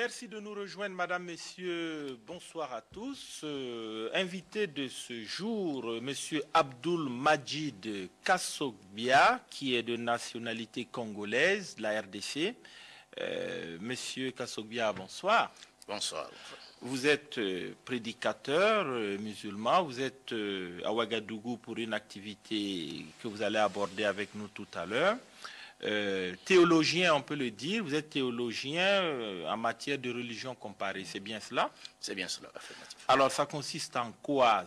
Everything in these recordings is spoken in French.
Merci de nous rejoindre, Madame, Messieurs. Bonsoir à tous. Invité de ce jour, Monsieur Abdoul Majid Kassogbia, qui est de nationalité congolaise, de la RDC. Monsieur Kassogbia, bonsoir. Bonsoir. Vous êtes prédicateur musulman, vous êtes à Ouagadougou pour une activité que vous allez aborder avec nous tout à l'heure. Théologien, on peut le dire, vous êtes théologien en matière de religion comparée, c'est bien cela? C'est bien cela, affirmatif. Alors ça consiste en quoi,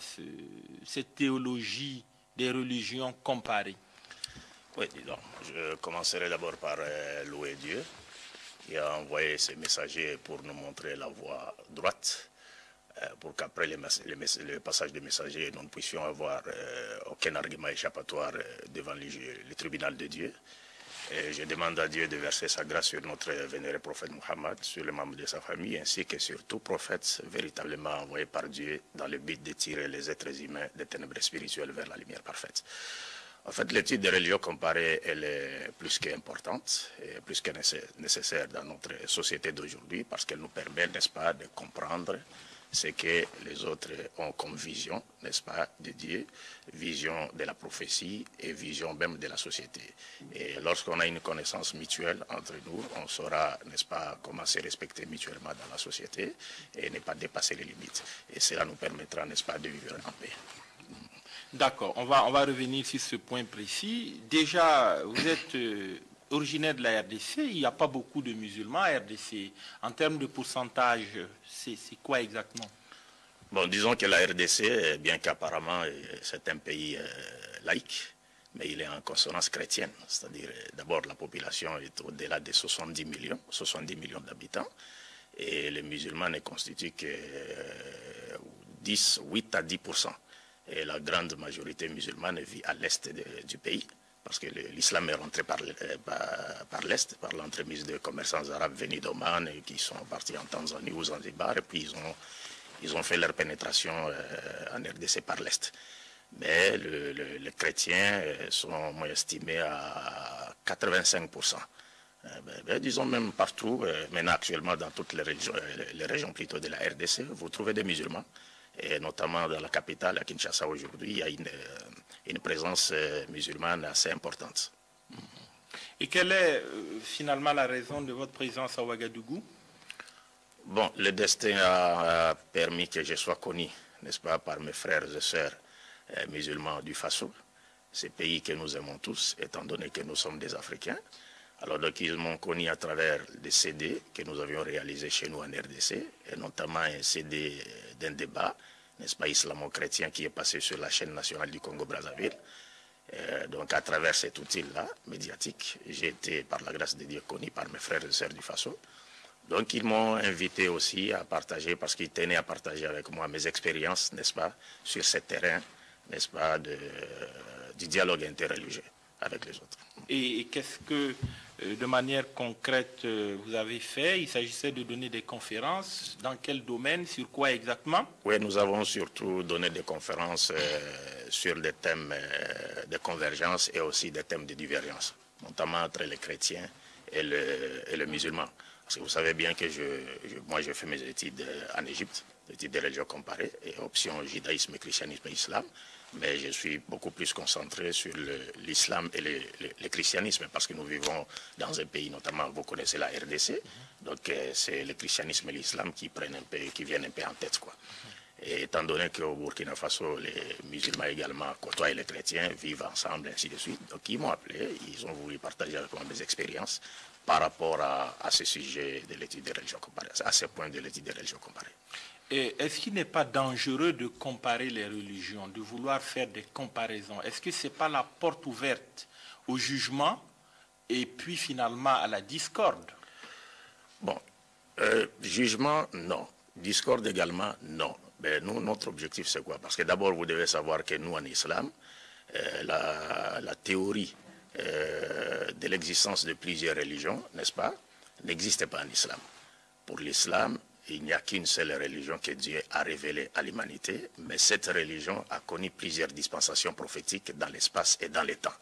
cette théologie des religions comparées? Oui, disons, je commencerai d'abord par louer Dieu. Il a envoyé ses messagers pour nous montrer la voie droite, pour qu'après le passage des messagers, nous ne puissions avoir aucun argument échappatoire devant le tribunal de Dieu. Et je demande à Dieu de verser sa grâce sur notre vénéré prophète Mohammed, sur les membres de sa famille, ainsi que sur tout prophète véritablement envoyé par Dieu dans le but de tirer les êtres humains des ténèbres spirituelles vers la lumière parfaite. En fait, l'étude des religions comparées, elle est plus qu'importante et plus que nécessaire dans notre société d'aujourd'hui parce qu'elle nous permet, n'est-ce pas, de comprendre ce que les autres ont comme vision, n'est-ce pas, de Dieu, vision de la prophétie et vision même de la société. Et lorsqu'on a une connaissance mutuelle entre nous, on saura, n'est-ce pas, comment se respecter mutuellement dans la société et ne pas dépasser les limites. Et cela nous permettra, n'est-ce pas, de vivre en paix. D'accord, on va revenir sur ce point précis. Déjà, vous êtes originaire de la RDC, il n'y a pas beaucoup de musulmans à RDC. En termes de pourcentage, c'est quoi exactement? Bon, disons que la RDC, bien qu'apparemment c'est un pays laïque, mais il est en consonance chrétienne. C'est-à-dire, d'abord, la population est au-delà de 70 millions d'habitants, et les musulmans ne constituent que 8 à 10%. Et la grande majorité musulmane vit à l'est du pays, parce que l'islam est rentré par l'est, par l'entremise de commerçants arabes venus d'Oman et qui sont partis en Tanzanie ou Zanzibar, et puis ils ont fait leur pénétration en RDC par l'est. Mais les chrétiens sont estimés à 85%. Disons même partout, maintenant actuellement dans toutes les régions plutôt de la RDC, vous trouvez des musulmans. Et notamment dans la capitale, à Kinshasa aujourd'hui, il y a une présence musulmane assez importante. Et quelle est finalement la raison de votre présence à Ouagadougou? Bon, le destin a permis que je sois connu, n'est-ce pas, par mes frères et sœurs musulmans du Faso, ces pays que nous aimons tous, étant donné que nous sommes des Africains. Alors donc ils m'ont connu à travers des CD que nous avions réalisés chez nous en RDC, et notamment un CD d'un débat, n'est-ce pas, islamo-chrétien qui est passé sur la chaîne nationale du Congo-Brazzaville. Donc à travers cet outil-là, médiatique, j'ai été par la grâce de Dieu connu par mes frères et sœurs du Faso. Donc ils m'ont invité aussi à partager, parce qu'ils tenaient à partager avec moi mes expériences, n'est-ce pas, sur ce terrain, n'est-ce pas, du dialogue interreligieux avec les autres. Et qu'est-ce que, de manière concrète, vous avez fait? Il s'agissait de donner des conférences. Dans quel domaine? Sur quoi exactement? Oui, nous avons surtout donné des conférences sur des thèmes de convergence et aussi des thèmes de divergence, notamment entre les chrétiens et les musulmans. Parce que vous savez bien que moi, j'ai fait mes études en Égypte, études de religion comparée, et option judaïsme, christianisme et islam. Mais je suis beaucoup plus concentré sur l'islam et le christianisme, parce que nous vivons dans un pays, notamment, vous connaissez la RDC, donc c'est le christianisme et l'islam qui viennent un peu en tête, quoi. Et étant donné qu'au Burkina Faso, les musulmans également côtoient les chrétiens, vivent ensemble, ainsi de suite, donc ils m'ont appelé, ils ont voulu partager avec moi mes expériences par rapport à ce sujet de l'étude des religions comparées, à ce point de l'étude des religions comparées. Est-ce qu'il n'est pas dangereux de comparer les religions, de vouloir faire des comparaisons? Est-ce que ce n'est pas la porte ouverte au jugement et puis finalement à la discorde? Bon, jugement, non. Discorde également, non. Mais nous, notre objectif, c'est quoi? Parce que d'abord, vous devez savoir que nous, en islam, la théorie de l'existence de plusieurs religions, n'est-ce pas, n'existe pas en islam. Pour l'islam, il n'y a qu'une seule religion que Dieu a révélée à l'humanité, mais cette religion a connu plusieurs dispensations prophétiques dans l'espace et dans le temps.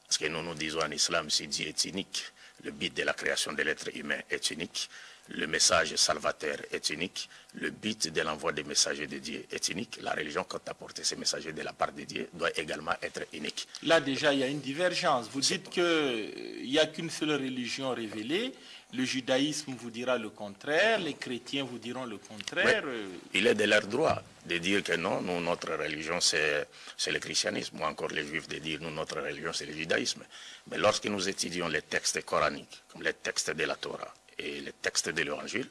Parce que nous disons en islam, si Dieu est unique, le but de la création de l'être humain est unique, le message salvateur est unique, le but de l'envoi des messagers de Dieu est unique, la religion quant à porter ces messagers de la part de Dieu doit également être unique. Là déjà, il y a une divergence. Vous dites qu'il n'y a qu'une seule religion révélée, le judaïsme vous dira le contraire, les chrétiens vous diront le contraire. Oui, il est de leur droit de dire que non, nous, notre religion, c'est le christianisme, ou encore les juifs de dire, nous, notre religion, c'est le judaïsme. Mais lorsque nous étudions les textes coraniques, comme les textes de la Torah et les textes de l'Évangile,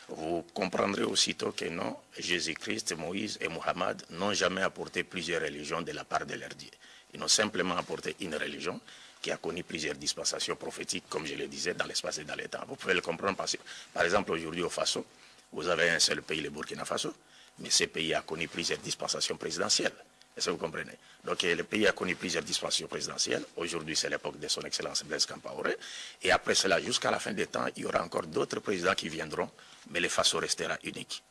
vous comprendrez aussitôt que non, Jésus-Christ, Moïse et Mohammed n'ont jamais apporté plusieurs religions de la part de leur Dieu. Ils ont simplement apporté une religion qui a connu plusieurs dispensations prophétiques, comme je le disais, dans l'espace et dans le temps. Vous pouvez le comprendre parce que, par exemple, aujourd'hui au Faso, vous avez un seul pays, le Burkina Faso, mais ce pays a connu plusieurs dispensations présidentielles. Est-ce que vous comprenez? Donc le pays a connu plusieurs dispensations présidentielles. Aujourd'hui, c'est l'époque de son Excellence Blaise Compaoré. Et après cela, jusqu'à la fin des temps, il y aura encore d'autres présidents qui viendront, mais le Faso restera unique.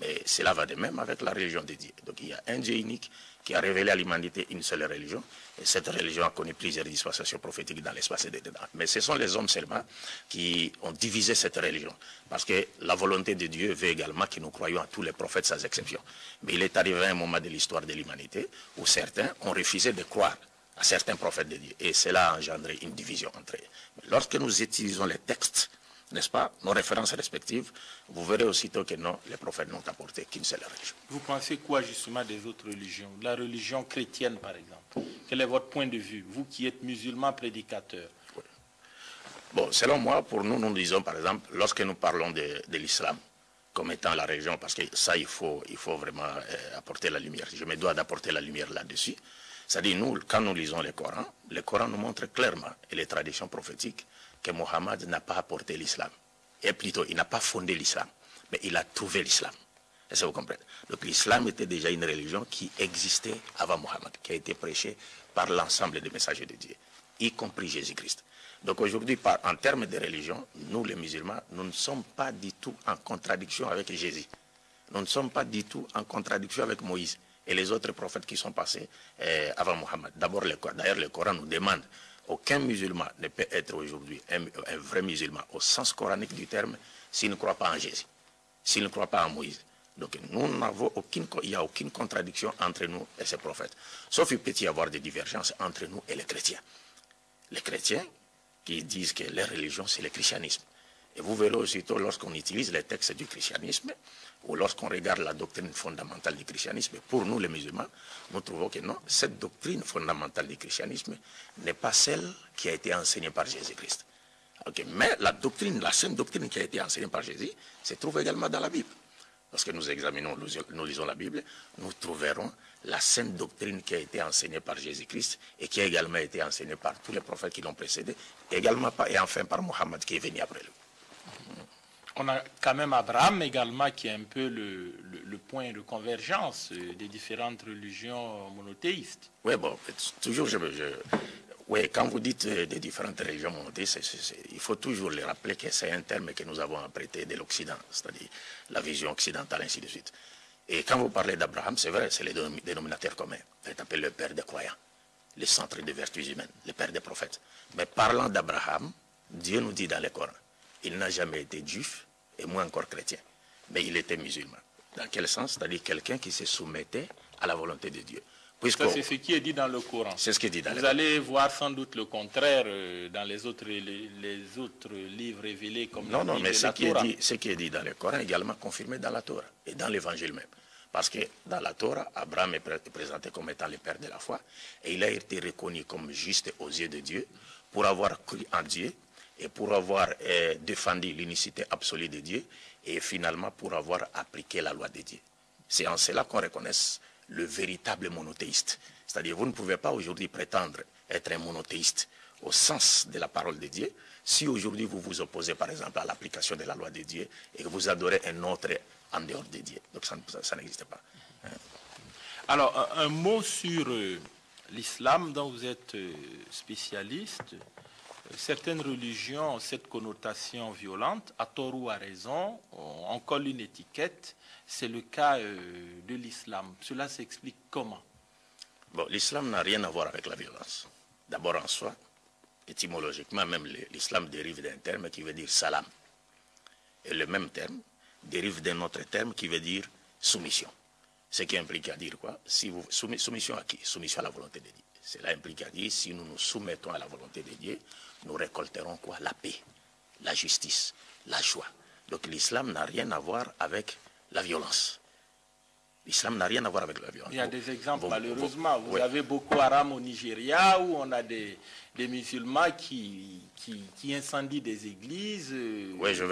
Mais cela va de même avec la religion de Dieu. Donc il y a un Dieu unique qui a révélé à l'humanité une seule religion. Et cette religion a connu plusieurs dispensations prophétiques dans l'espace et dedans. Mais ce sont les hommes seulement qui ont divisé cette religion. Parce que la volonté de Dieu veut également que nous croyions à tous les prophètes sans exception. Mais il est arrivé un moment de l'histoire de l'humanité où certains ont refusé de croire à certains prophètes de Dieu. Et cela a engendré une division entre eux. Mais lorsque nous utilisons les textes, n'est-ce pas, nos références respectives, vous verrez aussitôt que non, les prophètes n'ont apporté qu'une seule religion. Vous pensez quoi justement des autres religions? La religion chrétienne par exemple. Quel est votre point de vue, vous qui êtes musulman prédicateur? Oui. Bon, selon moi, pour nous, nous disons par exemple, lorsque nous parlons de l'islam comme étant la religion, parce que ça, il faut vraiment apporter la lumière. Je me dois d'apporter la lumière là-dessus. C'est-à-dire, nous, quand nous lisons le Coran nous montre clairement, et les traditions prophétiques, que Mohammed n'a pas apporté l'islam. Et plutôt, il n'a pas fondé l'islam, mais il a trouvé l'islam. Est-ce que vous comprenez? Donc l'islam était déjà une religion qui existait avant Mohammed, qui a été prêchée par l'ensemble des messagers de Dieu, y compris Jésus-Christ. Donc aujourd'hui, en termes de religion, nous les musulmans, nous ne sommes pas du tout en contradiction avec Jésus. Nous ne sommes pas du tout en contradiction avec Moïse et les autres prophètes qui sont passés avant Mohammed. D'ailleurs, le Coran nous demande, aucun musulman ne peut être aujourd'hui un vrai musulman au sens coranique du terme s'il ne croit pas en Jésus, s'il ne croit pas en Moïse. Donc il n'y a aucune contradiction entre nous et ces prophètes. Sauf qu'il peut y avoir des divergences entre nous et les chrétiens. Les chrétiens qui disent que leur religion c'est le christianisme. Et vous verrez aussitôt lorsqu'on utilise les textes du christianisme ou lorsqu'on regarde la doctrine fondamentale du christianisme, pour nous les musulmans, nous trouvons que non, cette doctrine fondamentale du christianisme n'est pas celle qui a été enseignée par Jésus-Christ. Okay. Mais la sainte doctrine qui a été enseignée par Jésus se trouve également dans la Bible. Lorsque nous examinons, nous lisons la Bible, nous trouverons la sainte doctrine qui a été enseignée par Jésus-Christ et qui a également été enseignée par tous les prophètes qui l'ont précédé, et enfin par Mohammed qui est venu après lui. On a quand même Abraham également qui est un peu le point de convergence des différentes religions monothéistes. Oui, bon, toujours, oui, quand vous dites des différentes religions monothéistes, il faut toujours les rappeler que c'est un terme que nous avons apprêté de l'Occident, c'est-à-dire la vision occidentale, ainsi de suite. Et quand vous parlez d'Abraham, c'est vrai, c'est le dénominateur commun. Il est appelé le père des croyants, le centre des vertus humaines, le père des prophètes. Mais parlant d'Abraham, Dieu nous dit dans le Coran, il n'a jamais été juif et moins encore chrétien, mais il était musulman. Dans quel sens? C'est-à-dire quelqu'un qui se soumettait à la volonté de Dieu. Ça, c'est ce qui est dit dans le Coran. C'est ce qui est dit dans le Coran. Vous allez voir sans doute le contraire dans les autres livres révélés comme non, la mais Bible et la Torah. Ce qui est dit dans le Coran est également confirmé dans la Torah et dans l'Évangile même. Parce que dans la Torah, Abraham est présenté comme étant le père de la foi et il a été reconnu comme juste aux yeux de Dieu pour avoir cru en Dieu et pour avoir défendu l'unicité absolue de Dieu et finalement pour avoir appliqué la loi de Dieu. C'est en cela qu'on reconnaît le véritable monothéiste. C'est-à-dire vous ne pouvez pas aujourd'hui prétendre être un monothéiste au sens de la parole de Dieu si aujourd'hui vous vous opposez par exemple à l'application de la loi de Dieu et que vous adorez un autre en dehors de Dieu. Donc ça n'existe pas. Alors un mot sur l'islam dont vous êtes spécialiste. Certaines religions ont cette connotation violente, à tort ou à raison, on colle une étiquette. C'est le cas de l'islam. Cela s'explique comment? Bon, l'islam n'a rien à voir avec la violence. D'abord en soi, étymologiquement, même l'islam dérive d'un terme qui veut dire salam. Et le même terme dérive d'un autre terme qui veut dire soumission. Ce qui implique à dire quoi? Si vous, soumission à qui? Soumission à la volonté de Dieu. Cela implique à dire, si nous nous soumettons à la volonté de Dieu, nous récolterons quoi? La paix, la justice, la joie. Donc l'islam n'a rien à voir avec la violence. L'islam n'a rien à voir avec la violence. Il y a des exemples, malheureusement. Vous avez Boko Haram au Nigeria, où on a des musulmans qui incendient des églises,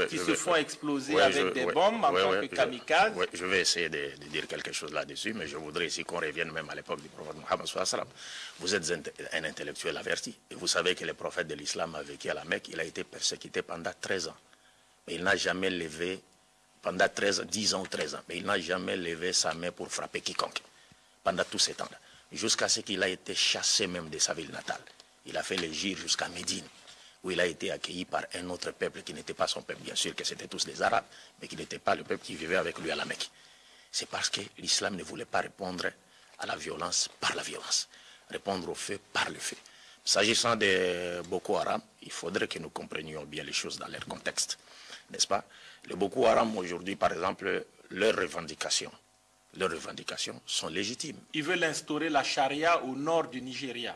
qui se font exploser avec des bombes en tant que kamikazes. Je vais essayer de dire quelque chose là-dessus, mais je voudrais ici qu'on revienne même à l'époque du prophète Mohammed sallallahu alayhi wa sallam. Vous êtes un intellectuel averti, et vous savez que le prophète de l'islam a vécu à la Mecque, il a été persécuté pendant 13 ans. Mais il n'a jamais levé, pendant 10 ans ou 13 ans, mais il n'a jamais levé sa main pour frapper quiconque, pendant tous ces temps-là. Jusqu'à ce qu'il a été chassé même de sa ville natale. Il a fait le gire jusqu'à Médine, où il a été accueilli par un autre peuple qui n'était pas son peuple. Bien sûr que c'était tous des Arabes, mais qui n'était pas le peuple qui vivait avec lui à la Mecque. C'est parce que l'islam ne voulait pas répondre à la violence par la violence, répondre au feu par le feu. S'agissant de Boko Haram, il faudrait que nous comprenions bien les choses dans leur contexte, n'est-ce pas? Le Boko Haram aujourd'hui, par exemple, leurs revendications sont légitimes. Ils veulent instaurer la charia au nord du Nigeria.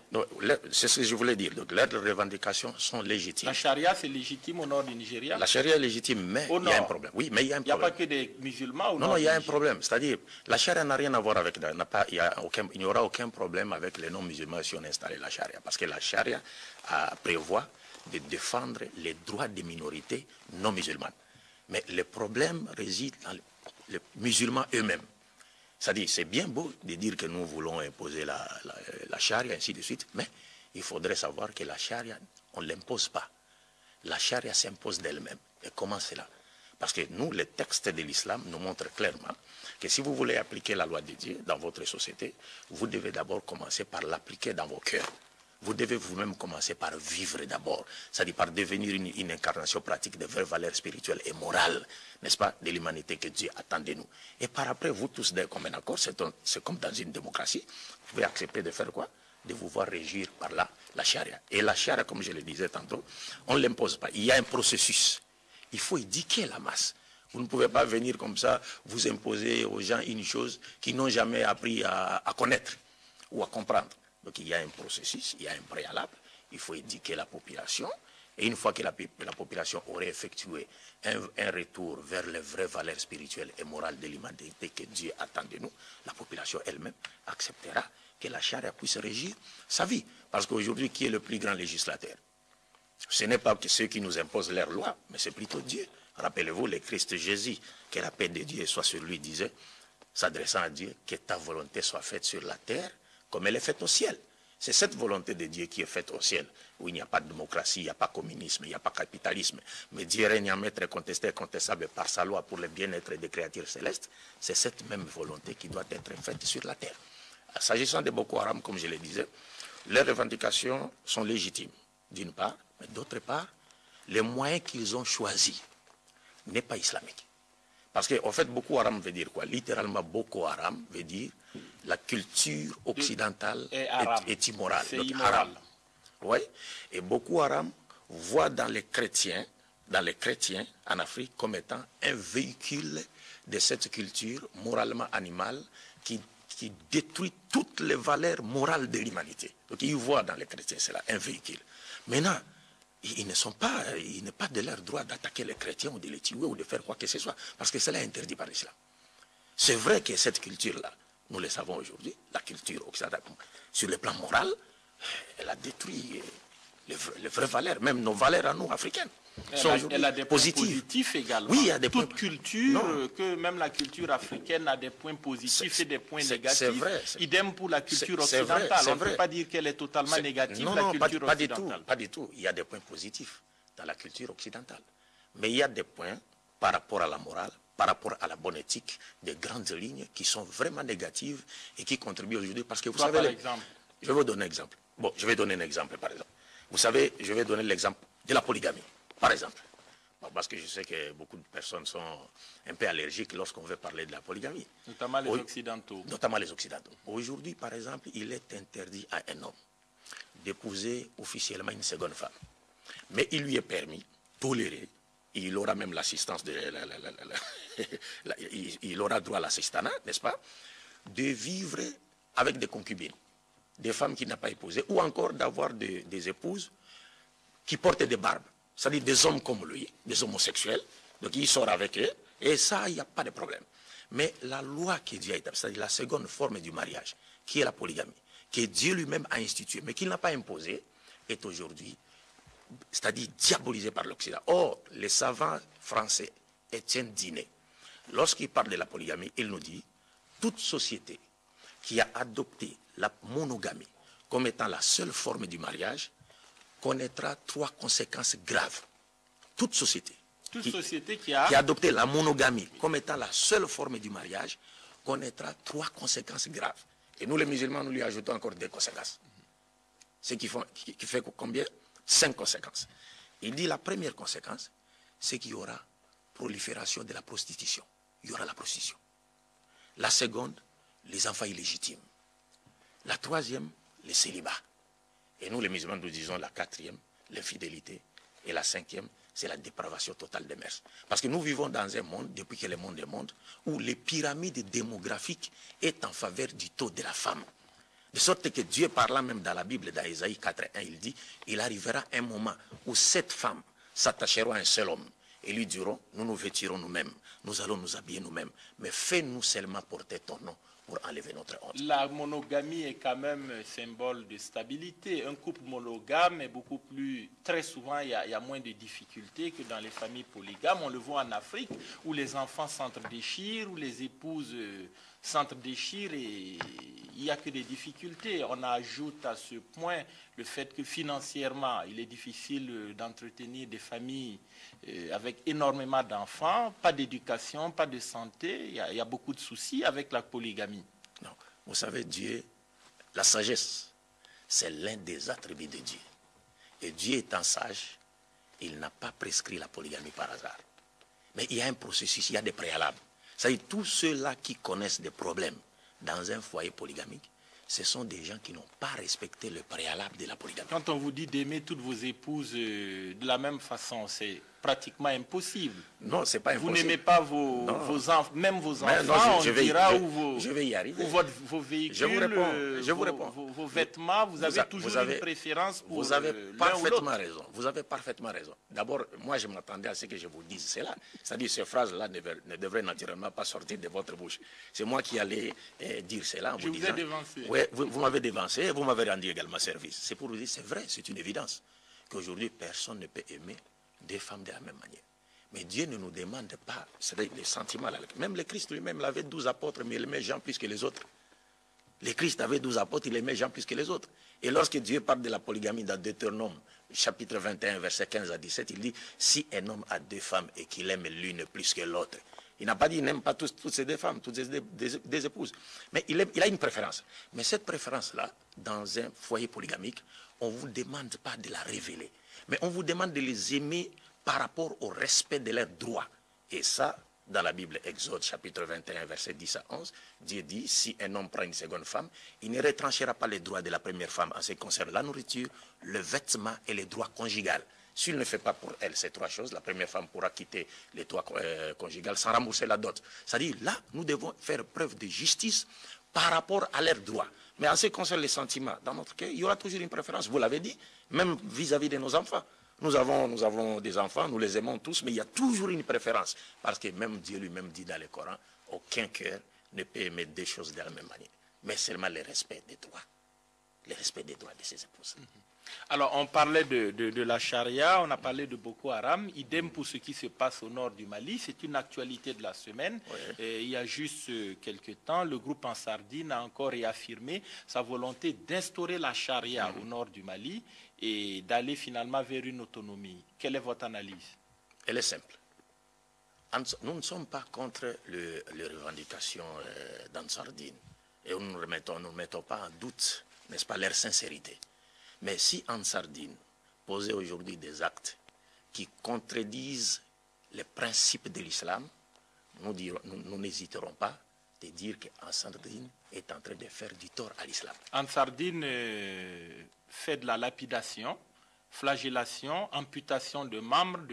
C'est ce que je voulais dire. Donc, leurs revendications sont légitimes. La charia, c'est légitime au nord du Nigeria? La charia est légitime, mais il y a un problème. Oui, mais il y a un problème. Il n'y a pas que des musulmans au nord? Non, il y a un problème. C'est-à-dire, la charia n'a rien à voir avec... Il n'y aura aucun problème avec les non-musulmans si on installe la charia. Parce que la charia prévoit de défendre les droits des minorités non musulmanes. Mais le problème réside dans les musulmans eux-mêmes. C'est-à-dire, c'est bien beau de dire que nous voulons imposer la charia, ainsi de suite, mais il faudrait savoir que la charia, on ne l'impose pas. La charia s'impose d'elle-même. Et comment cela? Parce que nous, les textes de l'islam nous montrent clairement que si vous voulez appliquer la loi de Dieu dans votre société, vous devez d'abord commencer par l'appliquer dans vos cœurs. Vous devez vous-même commencer par vivre d'abord, c'est-à-dire par devenir une incarnation pratique de vraies valeurs spirituelles et morales, n'est-ce pas, de l'humanité que Dieu attend de nous. Et par après, vous tous, d'un commun accord, c'est comme dans une démocratie, vous pouvez accepter de faire quoi? De vous voir régir par la charia. Et la charia, comme je le disais tantôt, on ne l'impose pas. Il y a un processus. Il faut éduquer la masse. Vous ne pouvez pas venir comme ça, vous imposer aux gens une chose qu'ils n'ont jamais appris à connaître ou à comprendre. Donc il y a un processus, il y a un préalable, il faut éduquer la population, et une fois que la population aurait effectué un retour vers les vraies valeurs spirituelles et morales de l'humanité que Dieu attend de nous, la population elle-même acceptera que la charia puisse régir sa vie. Parce qu'aujourd'hui, qui est le plus grand législateur? Ce n'est pas que ceux qui nous imposent leurs lois, mais c'est plutôt Dieu. Rappelez-vous, le Christ Jésus, que la paix de Dieu soit sur lui, disait, s'adressant à Dieu, que ta volonté soit faite sur la terre, comme elle est faite au ciel. C'est cette volonté de Dieu qui est faite au ciel, où il n'y a pas de démocratie, il n'y a pas de communisme, il n'y a pas de capitalisme. Mais Dieu règne en maître contesté et contestable par sa loi pour le bien-être des créatures célestes. C'est cette même volonté qui doit être faite sur la terre. S'agissant de Boko Haram, comme je le disais, leurs revendications sont légitimes, d'une part, mais d'autre part, les moyens qu'ils ont choisis n'est pas islamique. Parce qu'en fait, Boko Haram veut dire quoi? Littéralement, Boko Haram veut dire la culture occidentale est immorale. C'est immoral. Oui. Et Boko Haram voit dans les chrétiens en Afrique comme étant un véhicule de cette culture moralement animale qui détruit toutes les valeurs morales de l'humanité. Donc ils voient dans les chrétiens cela un véhicule. Maintenant, il n'est pas de leur droit d'attaquer les chrétiens ou de les tuer ou de faire quoi que ce soit, parce que cela est interdit par l'islam. C'est vrai que cette culture-là, nous le savons aujourd'hui, la culture occidentale, sur le plan moral, elle a détruit les vraies valeurs, même nos valeurs à nous, africaines. Elle a des points positifs également. Oui, il y a des Toute culture, que même la culture africaine a des points positifs et des points négatifs. C'est vrai. Idem pour la culture occidentale. On ne peut pas dire qu'elle est totalement négative, la culture occidentale. Pas du tout. Il y a des points positifs dans la culture occidentale. Mais il y a des points par rapport à la morale, par rapport à la bonne éthique, des grandes lignes qui sont vraiment négatives et qui contribuent aujourd'hui. Parce que vous savez, je vais vous donner un exemple. Bon, je vais donner un exemple, par exemple. Vous savez, je vais donner l'exemple de la polygamie. Par exemple, parce que je sais que beaucoup de personnes sont un peu allergiques lorsqu'on veut parler de la polygamie. Notamment les Occidentaux. Notamment les Occidentaux. Aujourd'hui, par exemple, il est interdit à un homme d'épouser officiellement une seconde femme. Mais il lui est permis, toléré, il aura même l'assistance de... il aura droit à l'assistanat, n'est-ce pas? De vivre avec des concubines, des femmes qu'il n'a pas épousées, ou encore d'avoir des épouses qui portent des barbes, c'est-à-dire des hommes comme lui, des homosexuels, donc il sort avec eux, et ça, il n'y a pas de problème. Mais la loi que Dieu a établie, c'est-à-dire la seconde forme du mariage, qui est la polygamie, que Dieu lui-même a instituée, mais qu'il n'a pas imposée, est aujourd'hui, c'est-à-dire diabolisée par l'Occident. Or, les savants français, Étienne Dinet, lorsqu'il parle de la polygamie, il nous dit, toute société qui a adopté la monogamie comme étant la seule forme du mariage connaîtra 3 conséquences graves. Toute société. Qui a adopté la monogamie comme étant la seule forme du mariage connaîtra 3 conséquences graves. Et nous, les musulmans, nous lui ajoutons encore 2 conséquences. Ce qui fait combien? 5 conséquences. Il dit la première conséquence, c'est qu'il y aura prolifération de la prostitution. Il y aura la prostitution. La seconde, les enfants illégitimes. La troisième, le célibat. Et nous, les musulmans, nous disons la quatrième, l'infidélité. Et la cinquième, c'est la dépravation totale des mœurs. Parce que nous vivons dans un monde, depuis que le monde est monde, où les pyramides démographiques est en faveur du taux de la femme. De sorte que Dieu, parlant même dans la Bible, dans Ésaïe 4:1, il dit, il arrivera un moment où 7 femmes s'attacheront à un seul homme et lui diront, nous nous vêtirons nous-mêmes, nous allons nous habiller nous-mêmes, mais fais-nous seulement porter ton nom pour enlever notre honte. La monogamie est quand même symbole de stabilité. Un couple monogame est beaucoup plus... Très souvent, il y a moins de difficultés que dans les familles polygames. On le voit en Afrique, où les enfants s'entre-déchirent, où les épouses s'entre-déchirent et il n'y a que des difficultés. On ajoute à ce point le fait que financièrement, il est difficile d'entretenir des familles avec énormément d'enfants, pas d'éducation, pas de santé. Il y a beaucoup de soucis avec la polygamie. Non. Vous savez, Dieu, la sagesse, c'est l'un des attributs de Dieu. Et Dieu étant sage, il n'a pas prescrit la polygamie par hasard. Mais il y a un processus, il y a des préalables. C'est-à-dire tous ceux-là qui connaissent des problèmes dans un foyer polygamique, ce sont des gens qui n'ont pas respecté le préalable de la polygamie. Quand on vous dit d'aimer toutes vos épouses de la même façon, c'est pratiquement impossible. Non, c'est pas impossible. Vous n'aimez pas vos enfants, même vos enfants, je vais y arriver. Ou vos véhicules, je vous réponds. Vos vêtements, vous avez toujours une préférence pour vous avez parfaitement raison. Vous avez parfaitement raison. D'abord, moi, je m'attendais à ce que je vous dise cela. C'est-à-dire, ces phrases-là ne devraient naturellement pas sortir de votre bouche. C'est moi qui allais dire cela en vous disant... Je vous ai dévancé. Oui, vous m'avez dévancé et vous m'avez rendu également service. C'est pour vous dire, c'est vrai, c'est une évidence qu'aujourd'hui, personne ne peut aimer 2 femmes de la même manière. Mais Dieu ne nous demande pas, c'est-à-dire les sentiments. Même le Christ lui-même avait 12 apôtres, mais il aimait Jean plus que les autres. Le Christ avait 12 apôtres, il aimait Jean plus que les autres. Et lorsque Dieu parle de la polygamie dans Deutéronome, chapitre 21, verset 15 à 17, il dit, si un homme a 2 femmes et qu'il aime l'une plus que l'autre, il n'a pas dit, il n'aime pas toutes ces 2 femmes, toutes ces des épouses. Mais il a une préférence. Mais cette préférence-là, dans un foyer polygamique, on ne vous demande pas de la révéler. Mais on vous demande de les aimer par rapport au respect de leurs droits. Et ça, dans la Bible, Exode, chapitre 21, verset 10 à 11, Dieu dit, si un homme prend une seconde femme, il ne retranchera pas les droits de la première femme en ce qui concerne la nourriture, le vêtement et les droits conjugaux. S'il ne fait pas pour elle ces 3 choses, la première femme pourra quitter les droits conjugaux sans rembourser la dot. C'est-à-dire, là, nous devons faire preuve de justice par rapport à leurs droits. Mais en ce qui concerne les sentiments, dans notre cas, il y aura toujours une préférence. Vous l'avez dit, même vis-à-vis de nos enfants. Nous avons des enfants, nous les aimons tous, mais il y a toujours une préférence. Parce que même Dieu lui-même dit dans le Coran, aucun cœur ne peut aimer 2 choses de la même manière. Mais seulement le respect des droits. Le respect des droits de ses épouses. Alors, on parlait de la charia, on a parlé de Boko Haram, idem pour ce qui se passe au nord du Mali. C'est une actualité de la semaine. Oui. Il y a juste quelques temps, le groupe Ansardine a encore réaffirmé sa volonté d'instaurer la charia au nord du Mali et d'aller finalement vers une autonomie. Quelle est votre analyse? Elle est simple. Nous ne sommes pas contre les revendications d'Ansardine. Et nous ne mettons pas en doute, n'est-ce pas, leur sincérité. Mais si Ansardine posait aujourd'hui des actes qui contredisent les principes de l'islam, nous n'hésiterons pas de dire qu'Ansardine est en train de faire du tort à l'islam. Ansardine fait de la lapidation, flagellation, amputation de membres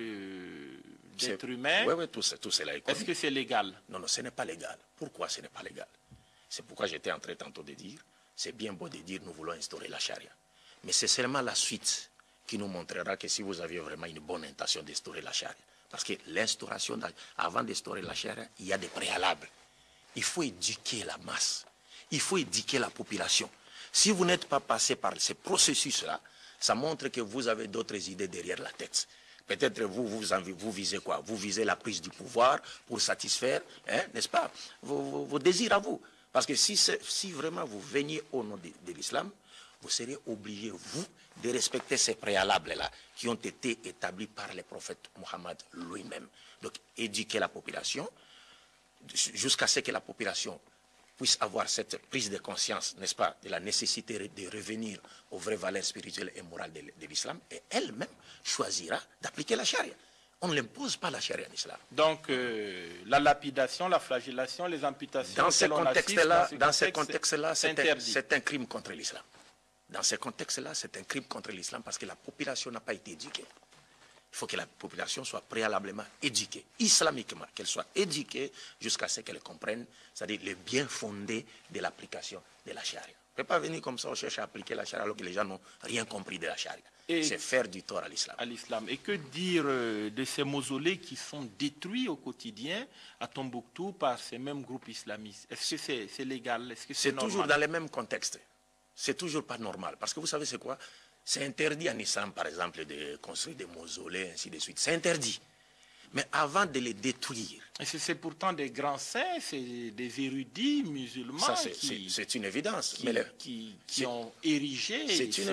d'êtres humains. Oui, oui, tout cela est connu. Est-ce que c'est légal? Non, non, ce n'est pas légal. Pourquoi ce n'est pas légal? C'est pourquoi j'étais en train tantôt de dire, c'est bien beau de dire nous voulons instaurer la charia. Mais c'est seulement la suite qui nous montrera que si vous aviez vraiment une bonne intention d'instaurer la charia. Parce que l'instauration, avant d'instaurer la charia, il y a des préalables. Il faut éduquer la masse. Il faut éduquer la population. Si vous n'êtes pas passé par ces processus-là, ça montre que vous avez d'autres idées derrière la tête. Peut-être vous visez quoi? Vous visez la prise du pouvoir pour satisfaire, hein, n'est-ce pas, vos désirs à vous. Parce que si vraiment vous veniez au nom de l'islam, vous serez obligé, vous, de respecter ces préalables-là qui ont été établis par le prophète Mohammed lui-même. Donc, éduquer la population jusqu'à ce que la population puisse avoir cette prise de conscience, n'est-ce pas, de la nécessité de revenir aux vraies valeurs spirituelles et morales de l'islam, et elle-même choisira d'appliquer la charia. On ne l'impose pas la charia en islam. Donc, la lapidation, la flagellation, les amputations... Dans ce contexte-là, c'est un crime contre l'islam. Dans ce contexte-là, c'est un crime contre l'islam parce que la population n'a pas été éduquée. Il faut que la population soit préalablement éduquée, islamiquement, qu'elle soit éduquée jusqu'à ce qu'elle comprenne, c'est-à-dire le bien fondé de l'application de la charia. On ne peut pas venir comme ça, on cherche à appliquer la charia alors que les gens n'ont rien compris de la charia. C'est faire du tort à l'islam. Et que dire de ces mausolées qui sont détruits au quotidien à Tombouctou par ces mêmes groupes islamistes? Est-ce que c'est légal? Est-ce que c'est normal? Toujours dans le même contexte. C'est toujours pas normal. Parce que vous savez c'est quoi? C'est interdit en islam, par exemple, de construire des mausolées, ainsi de suite. C'est interdit. Mais avant de les détruire... C'est pourtant des grands saints, c'est des érudits musulmans c'est une évidence. qui ont érigé ces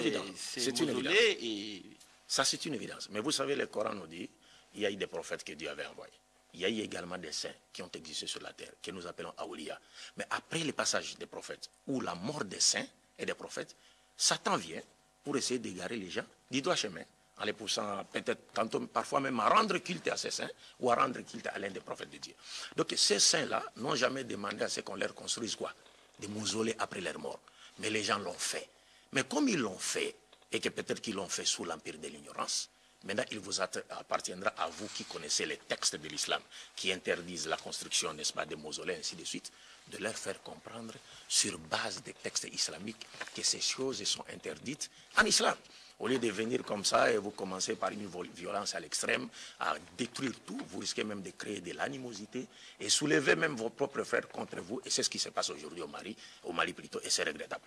mausolées. Et... Ça, c'est une évidence. Mais vous savez, le Coran nous dit, il y a eu des prophètes que Dieu avait envoyés. Il y a eu également des saints qui ont existé sur la terre, que nous appelons Aouliya. Mais après le passage des prophètes, ou la mort des saints et des prophètes, Satan vient pour essayer d'égarer les gens du droit chemin, en les poussant peut-être tantôt, parfois même à rendre culte à ces saints ou à rendre culte à l'un des prophètes de Dieu. Donc ces saints-là n'ont jamais demandé à ce qu'on leur construise quoi? Des mausolées après leur mort. Mais les gens l'ont fait. Mais comme ils l'ont fait, et que peut-être qu'ils l'ont fait sous l'empire de l'ignorance, maintenant il vous appartiendra à vous qui connaissez les textes de l'islam, qui interdisent la construction, n'est-ce pas, des mausolées, ainsi de suite, de leur faire comprendre, sur base des textes islamiques, que ces choses sont interdites en islam. Au lieu de venir comme ça et vous commencez par une violence à l'extrême, à détruire tout, vous risquez même de créer de l'animosité et soulever même vos propres frères contre vous. Et c'est ce qui se passe aujourd'hui au Mali plutôt, et c'est regrettable.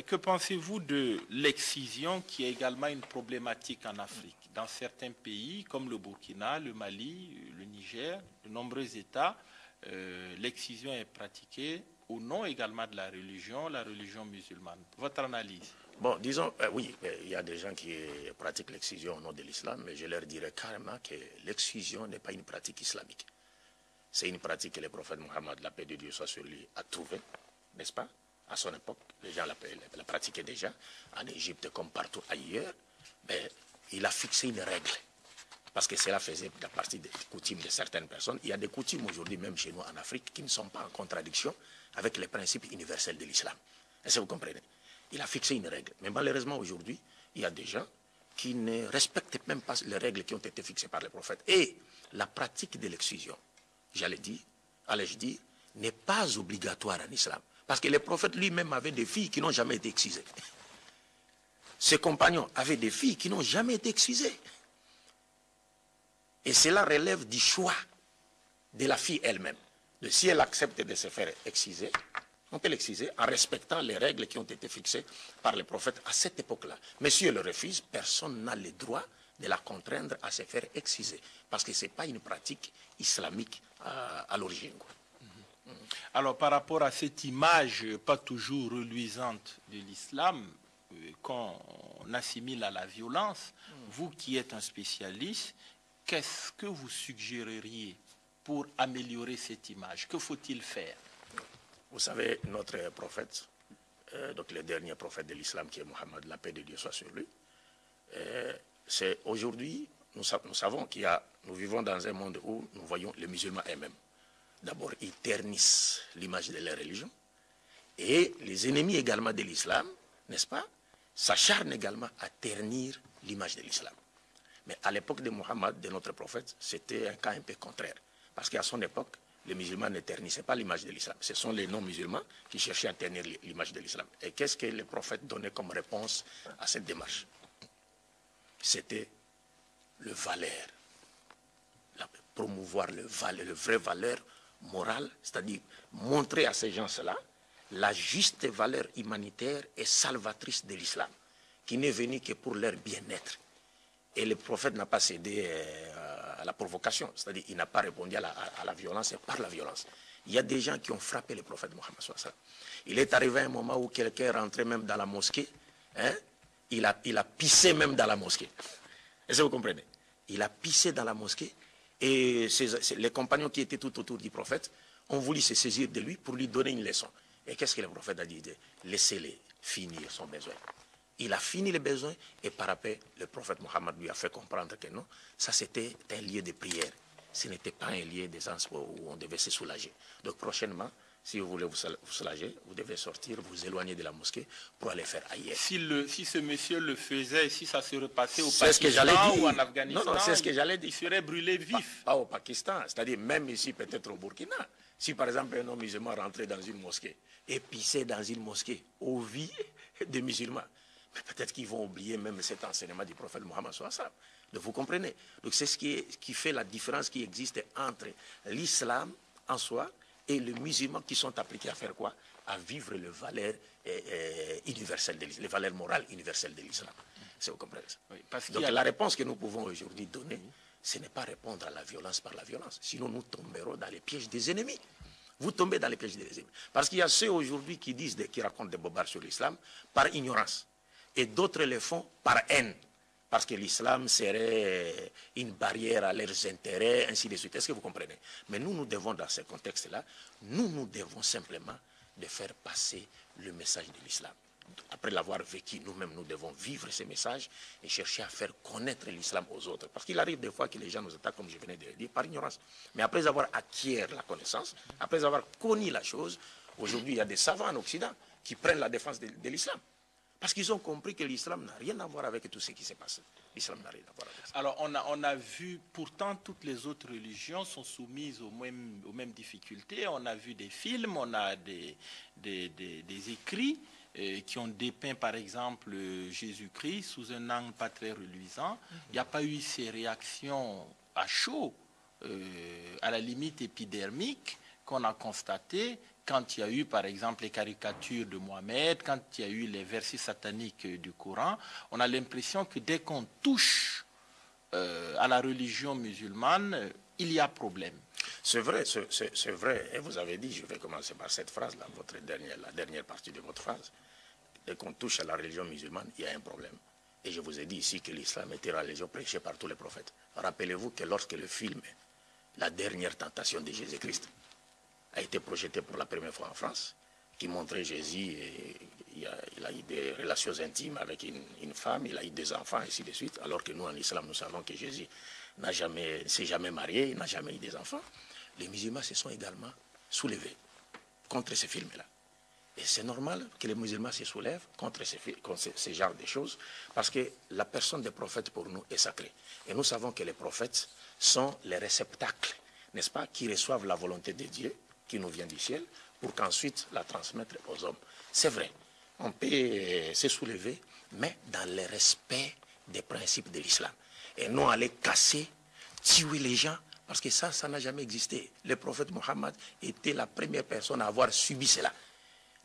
Que pensez-vous de l'excision qui est également une problématique en Afrique? Dans certains pays comme le Burkina, le Mali, le Niger, de nombreux États, l'excision est pratiquée au nom également de la religion musulmane. Votre analyse? Bon, disons, oui, il y a des gens qui pratiquent l'excision au nom de l'islam, mais je leur dirais carrément que l'excision n'est pas une pratique islamique. C'est une pratique que le prophète Mohammed, la paix de Dieu soit sur lui, a trouvée, n'est-ce pas? À son époque, les gens la pratiquaient déjà, en Égypte comme partout ailleurs, mais il a fixé une règle. Parce que cela faisait partie des coutumes de certaines personnes. Il y a des coutumes aujourd'hui, même chez nous en Afrique, qui ne sont pas en contradiction avec les principes universels de l'islam. Est-ce que vous comprenez? Il a fixé une règle. Mais malheureusement, aujourd'hui, il y a des gens qui ne respectent même pas les règles qui ont été fixées par les prophètes. Et la pratique de l'excision, allais-je dire, n'est pas obligatoire en islam. Parce que les prophètes lui-même avaient des filles qui n'ont jamais été excisées. Ses compagnons avaient des filles qui n'ont jamais été excisées. Et cela relève du choix de la fille elle-même. Si elle accepte de se faire exciser, on peut l'exciser en respectant les règles qui ont été fixées par les prophètes à cette époque-là. Mais si elle le refuse, personne n'a le droit de la contraindre à se faire exciser. Parce que ce n'est pas une pratique islamique à l'origine. Alors, par rapport à cette image pas toujours reluisante de l'islam, qu'on assimile à la violence, vous qui êtes un spécialiste, qu'est-ce que vous suggéreriez pour améliorer cette image? Que faut-il faire? Vous savez, notre prophète, donc le dernier prophète de l'islam qui est Mohammed, la paix de Dieu soit sur lui, c'est aujourd'hui, nous savons nous vivons dans un monde où nous voyons les musulmans eux-mêmes. D'abord, ils ternissent l'image de leur religion. Et les ennemis également de l'islam, n'est-ce pas, s'acharnent également à ternir l'image de l'islam. Mais à l'époque de Mohammed, de notre prophète, c'était un cas un peu contraire. Parce qu'à son époque, les musulmans ne ternissaient pas l'image de l'islam. Ce sont les non-musulmans qui cherchaient à ternir l'image de l'islam. Et qu'est-ce que le prophète donnait comme réponse à cette démarche? C'était le valeur. Promouvoir le vrai valeur morale, c'est-à-dire montrer à ces gens-là la juste valeur humanitaire et salvatrice de l'islam, qui n'est venue que pour leur bien-être. Et le prophète n'a pas cédé à la provocation, c'est-à-dire il n'a pas répondu à la violence et par la violence. Il y a des gens qui ont frappé le prophète Mohammed. Il est arrivé un moment où quelqu'un est rentré même dans la mosquée, hein, il a pissé même dans la mosquée. Est-ce que vous comprenez? Il a pissé dans la mosquée et les compagnons qui étaient tout autour du prophète ont voulu se saisir de lui pour lui donner une leçon. Et qu'est-ce que le prophète a dit? Laissez-les finir son besoin. Il a fini les besoins et par après, le prophète Mohammed lui a fait comprendre que non, ça c'était un lieu de prière. Ce n'était pas un lieu d'aisance où on devait se soulager. Donc prochainement, si vous voulez vous soulager, vous devez sortir, vous éloigner de la mosquée pour aller faire ailleurs. Si ce monsieur le faisait, si ça se repassait au Pakistan ou en Afghanistan, non, c'est ce que j'allais dire. Il serait brûlé vif. Pas au Pakistan, c'est-à-dire même ici, peut-être au Burkina. Si par exemple un homme musulman rentrait dans une mosquée et pissait dans une mosquée aux vies des musulmans, mais peut-être qu'ils vont oublier même cet enseignement du prophète Mohammed. Donc vous comprenez? Donc c'est ce qui fait la différence qui existe entre l'islam en soi et les musulmans qui sont appliqués à faire quoi? À vivre les valeurs universelles, les valeurs morales universelles de l'islam. Vous comprenez ça? Oui, donc la réponse que nous pouvons aujourd'hui donner, ce n'est pas répondre à la violence par la violence. Sinon nous tomberons dans les pièges des ennemis. Vous tombez dans les pièges des ennemis. Parce qu'il y a ceux aujourd'hui qui racontent des bobards sur l'islam par ignorance. Et d'autres le font par haine. Parce que l'islam serait une barrière à leurs intérêts, ainsi de suite. Est-ce que vous comprenez? Mais nous devons, dans ce contexte-là, nous devons simplement de faire passer le message de l'islam. Après l'avoir vécu, nous-mêmes, nous devons vivre ces messages et chercher à faire connaître l'islam aux autres. Parce qu'il arrive des fois que les gens nous attaquent, comme je venais de le dire, par ignorance. Mais après avoir acquis la connaissance, après avoir connu la chose, aujourd'hui, il y a des savants en Occident qui prennent la défense de l'islam. Parce qu'ils ont compris que l'islam n'a rien à voir avec tout ce qui s'est passé. L'islam n'a rien à voir avec ça. Alors, on a vu, pourtant, toutes les autres religions sont soumises aux mêmes difficultés. On a vu des films, on a des écrits qui ont dépeint, par exemple, Jésus-Christ sous un angle pas très reluisant. Il n'y a pas eu ces réactions à chaud, à la limite épidermique, qu'on a constatées quand il y a eu, par exemple, les caricatures de Mohamed, quand il y a eu les versets sataniques du Coran. On a l'impression que dès qu'on touche à la religion musulmane, il y a problème. C'est vrai, c'est vrai. Et vous avez dit, je vais commencer par cette phrase-là, la dernière partie de votre phrase. Dès qu'on touche à la religion musulmane, il y a un problème. Et je vous ai dit ici que l'islam était la religion prêchée par tous les prophètes. Rappelez-vous que lorsque le film La dernière tentation de Jésus-Christ a été projeté pour la première fois en France, qui montrait Jésus, et il a eu des relations intimes avec une femme, il a eu des enfants, et ainsi de suite, alors que nous, en islam, nous savons que Jésus ne s'est jamais marié, il n'a jamais eu des enfants. Les musulmans se sont également soulevés contre ce film-là. Et c'est normal que les musulmans se soulèvent contre ce genre de choses, parce que la personne des prophètes pour nous est sacrée. Et nous savons que les prophètes sont les réceptacles, n'est-ce pas, qui reçoivent la volonté de Dieu, qui nous vient du ciel, pour qu'ensuite la transmettre aux hommes. C'est vrai, on peut se soulever, mais dans le respect des principes de l'islam. Et non aller casser, tuer les gens, parce que ça n'a jamais existé. Le prophète Mohammed était la première personne à avoir subi cela.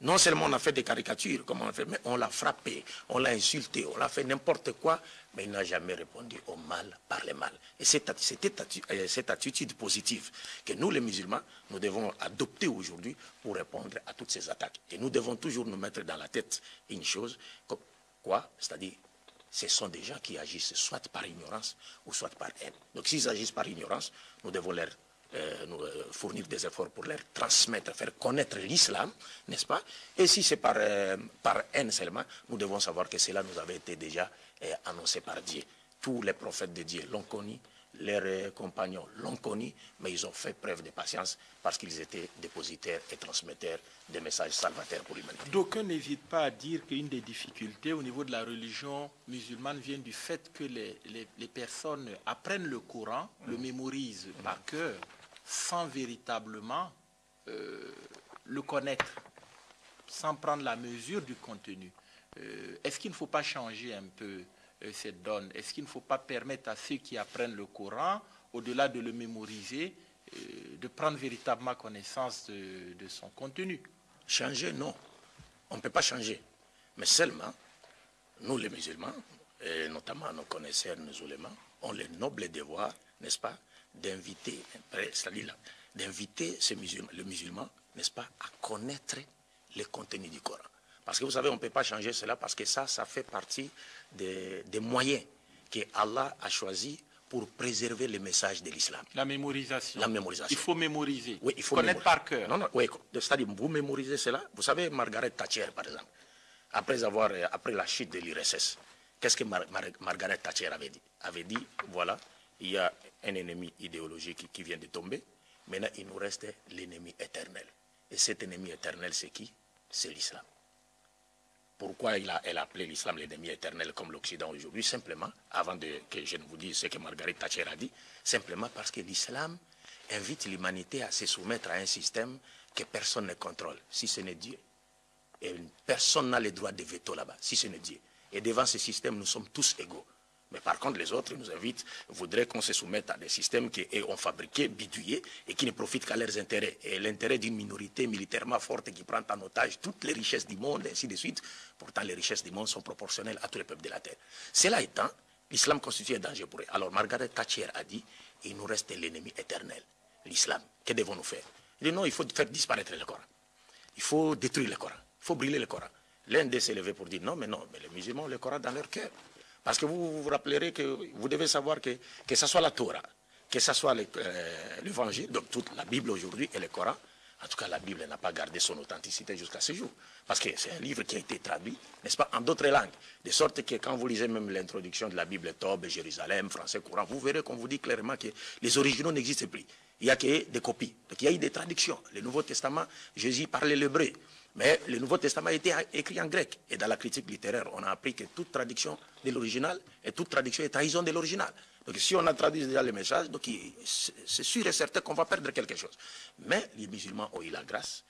Non seulement on a fait des caricatures, comme on a fait, mais on l'a frappé, on l'a insulté, on l'a fait n'importe quoi, mais il n'a jamais répondu au mal par le mal. Et cette attitude positive que nous, les musulmans, nous devons adopter aujourd'hui pour répondre à toutes ces attaques. Et nous devons toujours nous mettre dans la tête une chose, quoi, c'est-à-dire, ce sont des gens qui agissent soit par ignorance ou soit par haine. Donc s'ils agissent par ignorance, nous devons leur fournir des efforts pour leur transmettre, faire connaître l'islam, n'est-ce pas? Et si c'est par haine seulement, nous devons savoir que cela nous avait été déjà annoncé par Dieu. Tous les prophètes de Dieu l'ont connu, leurs compagnons l'ont connu, mais ils ont fait preuve de patience parce qu'ils étaient dépositaires et transmetteurs des messages salvateurs pour l'humanité. D'aucuns n'hésitent pas à dire qu'une des difficultés au niveau de la religion musulmane vient du fait que les personnes apprennent le Coran, le mémorisent par cœur, sans véritablement le connaître, sans prendre la mesure du contenu. Est-ce qu'il ne faut pas changer un peu cette donne? Est-ce qu'il ne faut pas permettre à ceux qui apprennent le Coran, au-delà de le mémoriser, de prendre véritablement connaissance de son contenu? Changer, non. On ne peut pas changer. Mais seulement, nous les musulmans, et notamment nos connaisseurs musulmans, ont le noble devoir, n'est-ce pas, d'inviter, c'est-à-dire d'inviter le musulman, n'est-ce pas, à connaître le contenu du Coran. Parce que vous savez, on ne peut pas changer cela parce que ça fait partie des moyens que Allah a choisis pour préserver le message de l'islam. La mémorisation. La mémorisation. Il faut mémoriser. Oui, il faut connaître par cœur. Non, non, oui, c'est-à-dire, vous mémorisez cela. Vous savez, Margaret Thatcher, par exemple, après la chute de l'URSS, qu'est-ce que Margaret Thatcher avait dit? Avait dit, voilà, il y a un ennemi idéologique qui vient de tomber. Maintenant, il nous reste l'ennemi éternel. Et cet ennemi éternel, c'est qui? C'est l'islam. Pourquoi elle a appelé l'islam l'ennemi éternel comme l'Occident aujourd'hui? Simplement, avant que je ne vous dise ce que Margaret Thatcher a dit, simplement parce que l'islam invite l'humanité à se soumettre à un système que personne ne contrôle, si ce n'est Dieu. Et personne n'a le droit de veto là-bas, si ce n'est Dieu. Et devant ce système, nous sommes tous égaux. Mais par contre, les autres nous invitent, voudraient qu'on se soumette à des systèmes qui ont fabriqué, bidouillés, et qui ne profitent qu'à leurs intérêts. Et l'intérêt d'une minorité militairement forte qui prend en otage toutes les richesses du monde, et ainsi de suite. Pourtant, les richesses du monde sont proportionnelles à tous les peuples de la terre. Cela étant, l'islam constitue un danger pour eux. Alors, Margaret Thatcher a dit, il nous reste l'ennemi éternel, l'islam. Que devons-nous faire? Il dit non, il faut faire disparaître le Coran. Il faut détruire le Coran. Il faut brûler le Coran. L'un d'eux s'est levé pour dire non, mais les musulmans ont le Coran dans leur cœur. Parce que vous vous rappellerez que vous devez savoir que ce soit la Torah, que ce soit l'évangile, donc toute la Bible aujourd'hui et le Coran, en tout cas la Bible n'a pas gardé son authenticité jusqu'à ce jour. Parce que c'est un livre qui a été traduit, n'est-ce pas, en d'autres langues. De sorte que quand vous lisez même l'introduction de la Bible, Tob, Jérusalem, français courant, vous verrez qu'on vous dit clairement que les originaux n'existent plus. Il n'y a que des copies. Donc il y a eu des traductions. Le Nouveau Testament, Jésus parlait l'hébreu. Mais le Nouveau Testament a été écrit en grec. Et dans la critique littéraire, on a appris que toute traduction de l'original et toute traduction est trahison de l'original. Donc si on a traduit déjà le message, c'est sûr et certain qu'on va perdre quelque chose. Mais les musulmans ont eu la grâce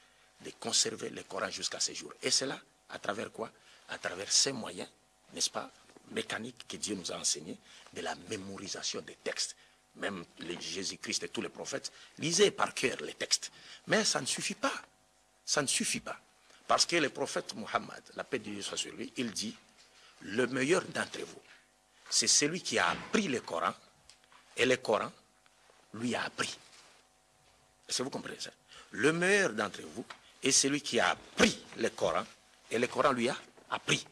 de conserver le Coran jusqu'à ce jour. Et cela, à travers quoi? À travers ces moyens, n'est-ce pas, mécaniques que Dieu nous a enseignés, de la mémorisation des textes. Même Jésus-Christ et tous les prophètes lisaient par cœur les textes. Mais ça ne suffit pas. Ça ne suffit pas. Parce que le prophète Mohammed, la paix de Dieu soit sur lui, il dit, le meilleur d'entre vous, c'est celui qui a appris le Coran, et le Coran lui a appris. Est-ce que vous comprenez ça? Le meilleur d'entre vous est celui qui a appris le Coran, et le Coran lui a appris.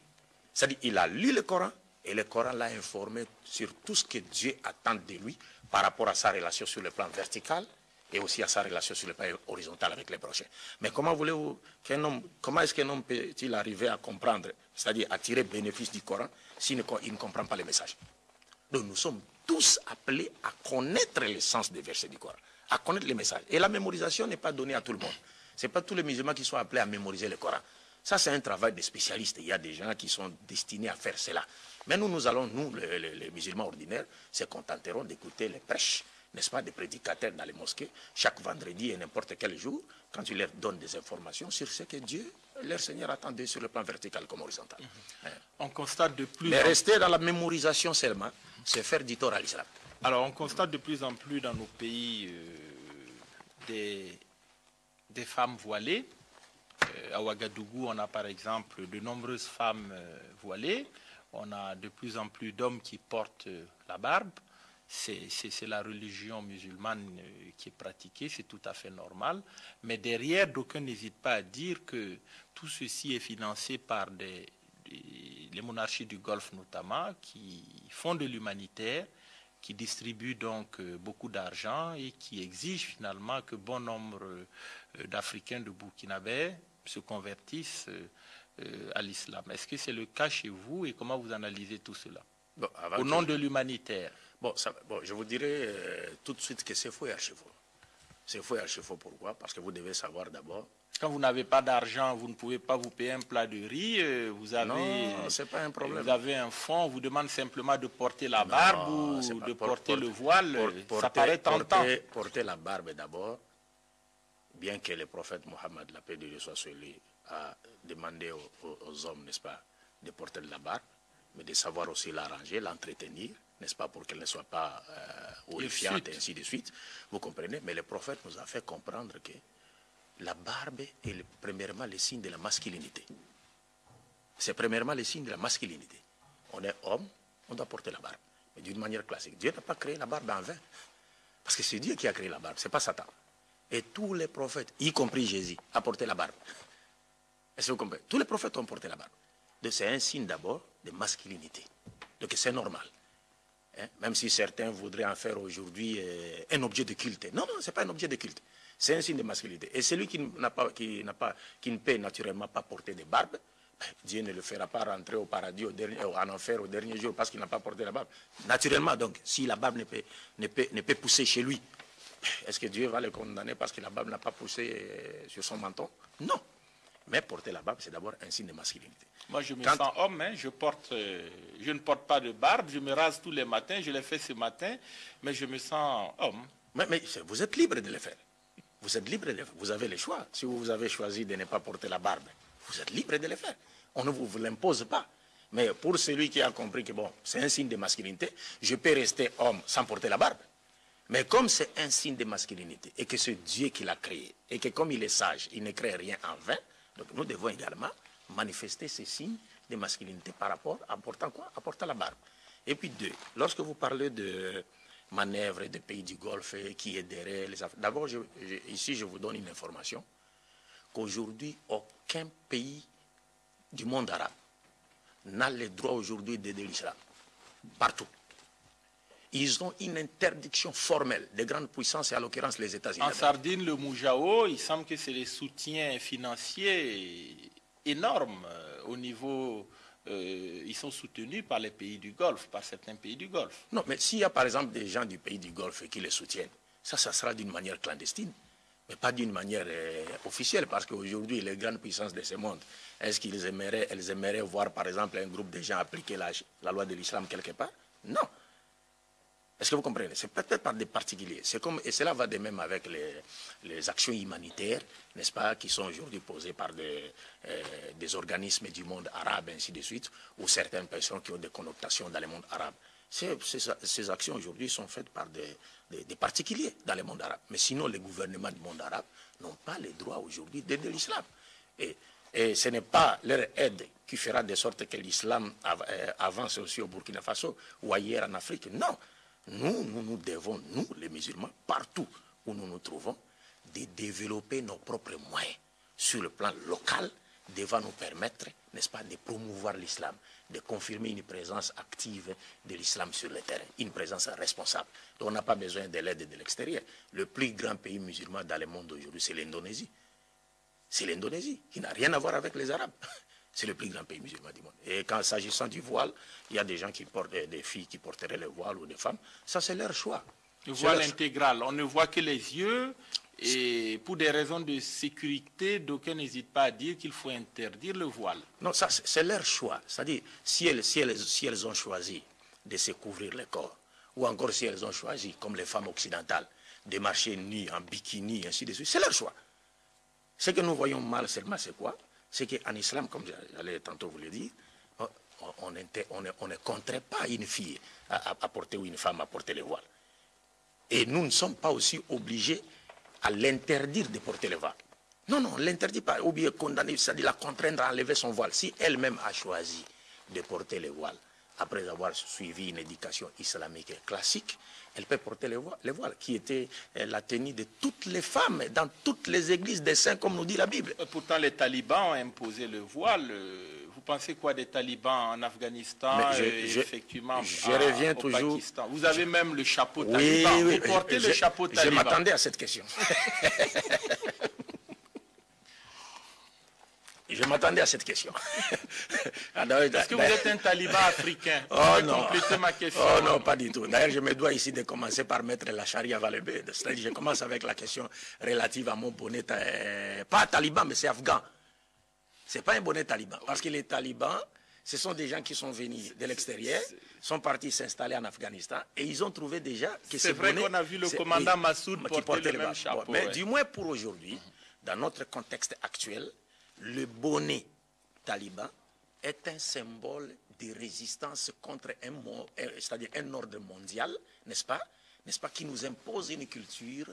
C'est-à-dire, il a lu le Coran, et le Coran l'a informé sur tout ce que Dieu attend de lui par rapport à sa relation sur le plan vertical, et aussi à sa relation sur le plan horizontal avec les prochains. Mais comment est-ce qu'un homme peut-il arriver à comprendre, c'est-à-dire à tirer bénéfice du Coran, s'il ne comprend pas les messages? Donc nous sommes tous appelés à connaître le sens des versets du Coran, à connaître les messages. Et la mémorisation n'est pas donnée à tout le monde. Ce n'est pas tous les musulmans qui sont appelés à mémoriser le Coran. Ça, c'est un travail de spécialistes. Il y a des gens qui sont destinés à faire cela. Mais nous les musulmans ordinaires, se contenterons d'écouter les prêches, n'est-ce pas, des prédicateurs dans les mosquées, chaque vendredi et n'importe quel jour, quand ils leur donnent des informations sur ce que Dieu, leur Seigneur, attendait sur le plan vertical comme horizontal. On constate de plus Mais rester dans la mémorisation seulement, c'est faire du tort à l'islam. Alors, on constate de plus en plus dans nos pays des femmes voilées. À Ouagadougou, on a par exemple de nombreuses femmes voilées. On a de plus en plus d'hommes qui portent la barbe. C'est la religion musulmane qui est pratiquée, c'est tout à fait normal. Mais derrière, d'aucuns n'hésitent pas à dire que tout ceci est financé par les monarchies du Golfe notamment, qui font de l'humanitaire, qui distribuent donc beaucoup d'argent et qui exigent finalement que bon nombre d'Africains de Burkinabé se convertissent à l'islam. Est-ce que c'est le cas chez vous et comment vous analysez tout cela? Bon, au nom de l'humanitaire. Bon, je vous dirai tout de suite que c'est faux et archi-faux. C'est faux et archi-faux, pourquoi? Parce que vous devez savoir d'abord... Quand vous n'avez pas d'argent, vous ne pouvez pas vous payer un plat de riz, Non, c'est pas un problème. Vous avez un fonds, on vous demande simplement de porter la barbe ou de porter le voile, ça paraît tentant. Porter la barbe d'abord, bien que le prophète Mohammed, la paix de Dieu soit sur lui, a demandé aux hommes, n'est-ce pas, de porter de la barbe, mais de savoir aussi l'arranger, l'entretenir, n'est-ce pas, pour qu'elle ne soit pas horrifiante et ainsi de suite. Vous comprenez? Mais le prophète nous a fait comprendre que la barbe est premièrement le signe de la masculinité. C'est premièrement le signe de la masculinité. On est homme, on doit porter la barbe. Mais d'une manière classique. Dieu n'a pas créé la barbe en vain. Parce que c'est Dieu qui a créé la barbe, ce n'est pas Satan. Et tous les prophètes, y compris Jésus, ont porté la barbe. Est-ce que vous comprenez? Tous les prophètes ont porté la barbe. Donc c'est un signe d'abord de masculinité. Donc c'est normal. Hein? Même si certains voudraient en faire aujourd'hui un objet de culte. Non, non, ce n'est pas un objet de culte. C'est un signe de masculinité. Et celui qui ne peut naturellement pas porter de barbe, Dieu ne le fera pas rentrer au paradis, en enfer au dernier jour parce qu'il n'a pas porté la barbe. Naturellement, donc, si la barbe ne peut pousser chez lui, est-ce que Dieu va le condamner parce que la barbe n'a pas poussé sur son menton? Non. Mais porter la barbe, c'est d'abord un signe de masculinité. Moi, je me sens homme, hein. Je ne porte pas de barbe, je me rase tous les matins, je l'ai fait ce matin, mais je me sens homme. Mais vous êtes libre de le faire. Vous êtes libre de le faire. Vous avez le choix. Si vous avez choisi de ne pas porter la barbe, vous êtes libre de le faire. On ne vous l'impose pas. Mais pour celui qui a compris que bon, c'est un signe de masculinité, je peux rester homme sans porter la barbe. Mais comme c'est un signe de masculinité et que c'est Dieu qui l'a créé et que comme il est sage, il ne crée rien en vain, donc nous devons également manifester ces signes de masculinité par rapport à portant quoi? À portant la barbe. Et puis deux, lorsque vous parlez de manœuvres des pays du Golfe qui aideraient les affaires, d'abord ici je vous donne une information qu'aujourd'hui aucun pays du monde arabe n'a le droit aujourd'hui d'aider l'islam. Partout. Ils ont une interdiction formelle des grandes puissances, et à l'occurrence les États-Unis. En Sardine, le Moujao, il semble que c'est des soutiens financiers énormes au niveau... ils sont soutenus par les pays du Golfe, par certains pays du Golfe. Non, mais s'il y a par exemple des gens du pays du Golfe qui les soutiennent, ça sera d'une manière clandestine, mais pas d'une manière officielle, parce qu'aujourd'hui, les grandes puissances de ce monde, est-ce qu'elles aimeraient voir par exemple un groupe de gens appliquer la loi de l'islam quelque part? Non. Est-ce que vous comprenez? C'est peut-être par des particuliers. Et cela va de même avec les actions humanitaires, n'est-ce pas, qui sont aujourd'hui posées par des organismes du monde arabe, ainsi de suite, ou certaines personnes qui ont des connotations dans le monde arabe. Ces actions aujourd'hui sont faites par des particuliers dans le monde arabe. Mais sinon, les gouvernements du monde arabe n'ont pas le droit aujourd'hui d'aider l'islam. Et ce n'est pas leur aide qui fera de sorte que l'islam avance aussi au Burkina Faso ou ailleurs en Afrique. Non. Nous devons, nous les musulmans, partout où nous nous trouvons, de développer nos propres moyens sur le plan local, devant nous permettre, n'est-ce pas, de promouvoir l'islam, de confirmer une présence active de l'islam sur le terrain, une présence responsable. Donc on n'a pas besoin de l'aide de l'extérieur. Le plus grand pays musulman dans le monde aujourd'hui, c'est l'Indonésie. C'est l'Indonésie, qui n'a rien à voir avec les Arabes. C'est le plus grand pays musulman du monde. Et quand s'agissant du voile, il y a des gens qui portent, des filles qui porteraient le voile ou des femmes. Ça, c'est leur choix. Le voile intégral, on ne voit que les yeux. Et pour des raisons de sécurité, d'aucuns n'hésitent pas à dire qu'il faut interdire le voile. Non, ça, c'est leur choix. C'est-à-dire, si elles ont choisi de se couvrir le corps, ou encore si elles ont choisi, comme les femmes occidentales, de marcher nues, en bikini, ainsi de suite, c'est leur choix. Ce que nous voyons mal seulement, c'est quoi? C'est qu'en islam, comme j'allais tantôt vous le dire, on ne contraint pas une fille à porter ou une femme à porter le voile. Et nous ne sommes pas aussi obligés à l'interdire de porter le voile. Non, non, on ne l'interdit pas. Ou bien condamner, c'est-à-dire la contraindre à enlever son voile. Si elle-même a choisi de porter le voile, après avoir suivi une éducation islamique classique, elle peut porter le voile, qui était la tenue de toutes les femmes dans toutes les églises des saints, comme nous dit la Bible. Pourtant, les talibans ont imposé le voile. Vous pensez quoi des talibans en Afghanistan, effectivement, au Pakistan? Vous avez même le chapeau taliban. Oui, vous portez le chapeau taliban. Je m'attendais à cette question. Je m'attendais à cette question. Est-ce que vous êtes un taliban africain? Oh non. Compléter ma question. Oh non, pas du tout. D'ailleurs, je me dois ici de commencer par mettre la charia vers le bas. C'est-à-dire, je commence avec la question relative à mon bonnet. Pas taliban, mais c'est afghan. C'est pas un bonnet taliban. Parce que les talibans, ce sont des gens qui sont venus de l'extérieur, sont partis s'installer en Afghanistan et ils ont trouvé déjà que c'est vrai qu'on a vu le commandant Massoud porter le même chapeau. Mais du moins pour aujourd'hui, dans notre contexte actuel, le bonnet taliban est un symbole de résistance contre c'est-à-dire un ordre mondial, n'est-ce pas, qui nous impose une culture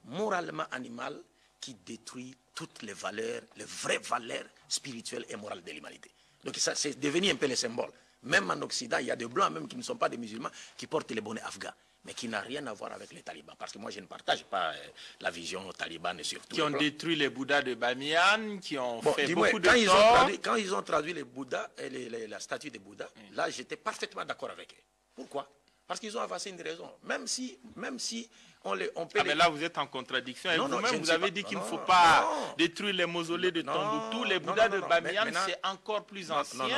moralement animale qui détruit toutes les valeurs, les vraies valeurs spirituelles et morales de l'humanité. Donc ça, c'est devenu un peu le symbole. Même en Occident, il y a des blancs même qui ne sont pas des musulmans qui portent les bonnets afghans, mais qui n'a rien à voir avec les talibans. Parce que moi, je ne partage pas la vision talibane et surtout. Qui ont détruit les Bouddhas de Bamiyan, qui ont fait beaucoup de tort. Quand ils ont traduit les Bouddhas, la statue des Bouddhas, là, j'étais parfaitement d'accord avec eux. Pourquoi? Parce qu'ils ont avancé une raison. Même si on peut mais là, vous êtes en contradiction. Et vous-même, vous avez dit qu'il ne faut non, pas détruire les mausolées de Tombouctou. Les Bouddhas de Bamiyan, c'est encore plus ancien.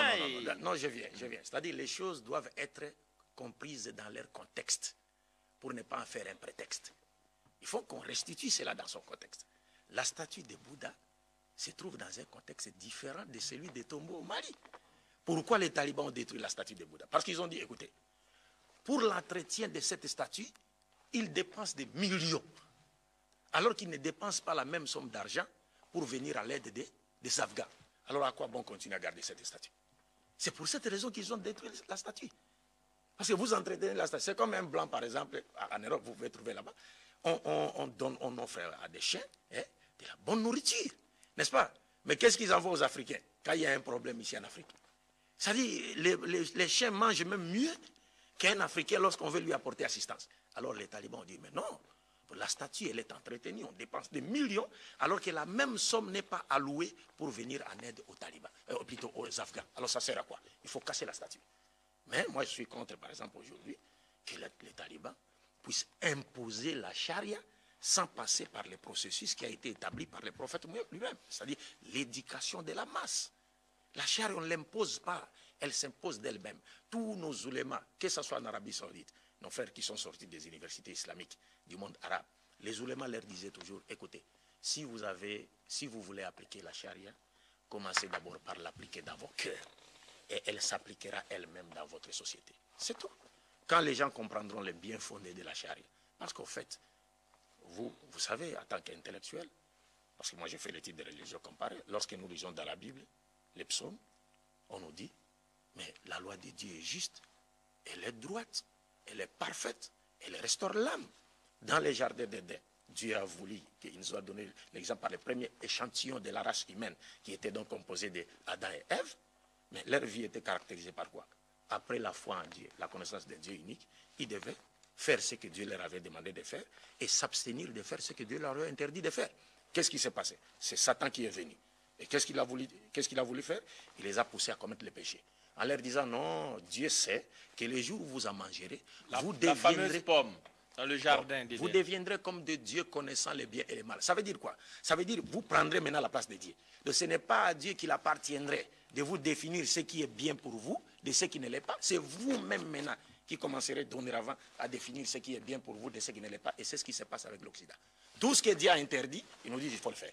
Non, je viens. C'est-à-dire, les choses doivent être comprises dans leur contexte pour ne pas en faire un prétexte. Il faut qu'on restitue cela dans son contexte. La statue de Bouddha se trouve dans un contexte différent de celui de Tombo au Mali. Pourquoi les talibans ont détruit la statue de Bouddha? Parce qu'ils ont dit, écoutez, pour l'entretien de cette statue, ils dépensent des millions, alors qu'ils ne dépensent pas la même somme d'argent pour venir à l'aide des Afghans. Alors à quoi bon continuer à garder cette statue? C'est pour cette raison qu'ils ont détruit la statue. Parce que vous entretenez la statue. C'est comme un blanc, par exemple, en Europe, vous pouvez trouver là-bas. On offre à des chiens de la bonne nourriture, n'est-ce pas? Mais qu'est-ce qu'ils envoient aux Africains quand il y a un problème ici en Afrique? C'est-à-dire, les chiens mangent même mieux qu'un Africain lorsqu'on veut lui apporter assistance. Alors les talibans ont dit, mais non, la statue, elle est entretenue, on dépense des millions, alors que la même somme n'est pas allouée pour venir en aide aux talibans, plutôt aux Afghans. Alors ça sert à quoi? Il faut casser la statue. Mais moi, je suis contre, par exemple, aujourd'hui, que les talibans puissent imposer la charia sans passer par le processus qui a été établi par le prophète lui-même, c'est-à-dire l'éducation de la masse. La charia, on ne l'impose pas, elle s'impose d'elle-même. Tous nos oulémas, que ce soit en Arabie Saoudite, nos frères qui sont sortis des universités islamiques du monde arabe, les oulémas leur disaient toujours, écoutez, si vous voulez appliquer la charia, commencez d'abord par l'appliquer dans vos cœurs. Et elle s'appliquera elle-même dans votre société. C'est tout. Quand les gens comprendront les bien fondés de la charia. Parce qu'au fait, vous savez, en tant qu'intellectuel, parce que moi j'ai fait l'étude de religion comparée, lorsque nous lisons dans la Bible, les psaumes, on nous dit, mais la loi de Dieu est juste, elle est droite, elle est parfaite, elle restaure l'âme. Dans les jardins d'Éden, Dieu a voulu qu'il nous a donné l'exemple par le premier échantillon de la race humaine, qui était donc composé d'Adam et Ève. Mais leur vie était caractérisée par quoi? Après la foi en Dieu, la connaissance d'un Dieu unique, ils devaient faire ce que Dieu leur avait demandé de faire et s'abstenir de faire ce que Dieu leur avait interdit de faire. Qu'est-ce qui s'est passé? C'est Satan qui est venu. Et qu'est-ce qu'il a voulu faire? Il les a poussés à commettre le péché. En leur disant, non, Dieu sait que le jour où vous en mangerez, vous deviendrez... fameuse pomme dans le jardin d'Éden. Vous deviendrez comme de Dieu connaissant les biens et les mal. Ça veut dire quoi? Ça veut dire vous prendrez maintenant la place de Dieu. Donc ce n'est pas à Dieu qu'il appartiendrait de vous définir ce qui est bien pour vous, de ce qui ne l'est pas. C'est vous-même maintenant qui commencerez dorénavant à définir ce qui est bien pour vous, de ce qui ne l'est pas. Et c'est ce qui se passe avec l'Occident. Tout ce que Dieu a interdit, il nous dit qu'il faut le faire.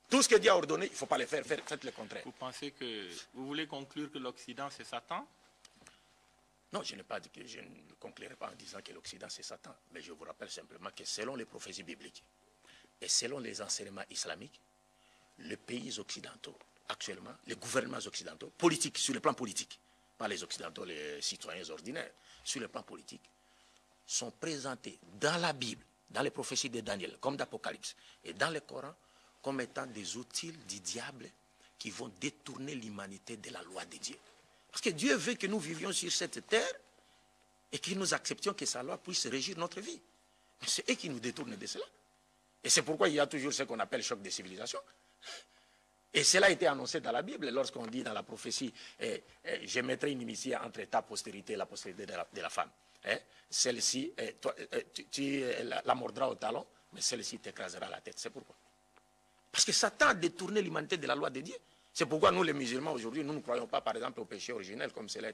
Tout ce que Dieu a ordonné, il ne faut pas le faire, faites le contraire. Vous pensez que... Vous voulez conclure que l'Occident, c'est Satan? Non, je n'ai pas dit que je ne conclurai pas en disant que l'Occident, c'est Satan. Mais je vous rappelle simplement que selon les prophéties bibliques et selon les enseignements islamiques, les pays occidentaux, actuellement, les gouvernements occidentaux, politiques, sur le plan politique, pas les occidentaux, les citoyens ordinaires, sur le plan politique, sont présentés dans la Bible, dans les prophéties de Daniel, comme d'Apocalypse, et dans le Coran, comme étant des outils du diable qui vont détourner l'humanité de la loi de Dieu. Parce que Dieu veut que nous vivions sur cette terre et que nous acceptions que sa loi puisse régir notre vie. Mais c'est eux qui nous détournent de cela. Et c'est pourquoi il y a toujours ce qu'on appelle choc des civilisations. Et cela a été annoncé dans la Bible lorsqu'on dit dans la prophétie, je mettrai une inimitié entre ta postérité et la postérité de la femme. Celle-ci, tu la mordras au talon, mais celle-ci t'écrasera la tête. C'est pourquoi. Parce que Satan a détourné l'humanité de la loi de Dieu. C'est pourquoi nous, les musulmans, aujourd'hui, nous ne croyons pas, par exemple, au péché originel, comme cela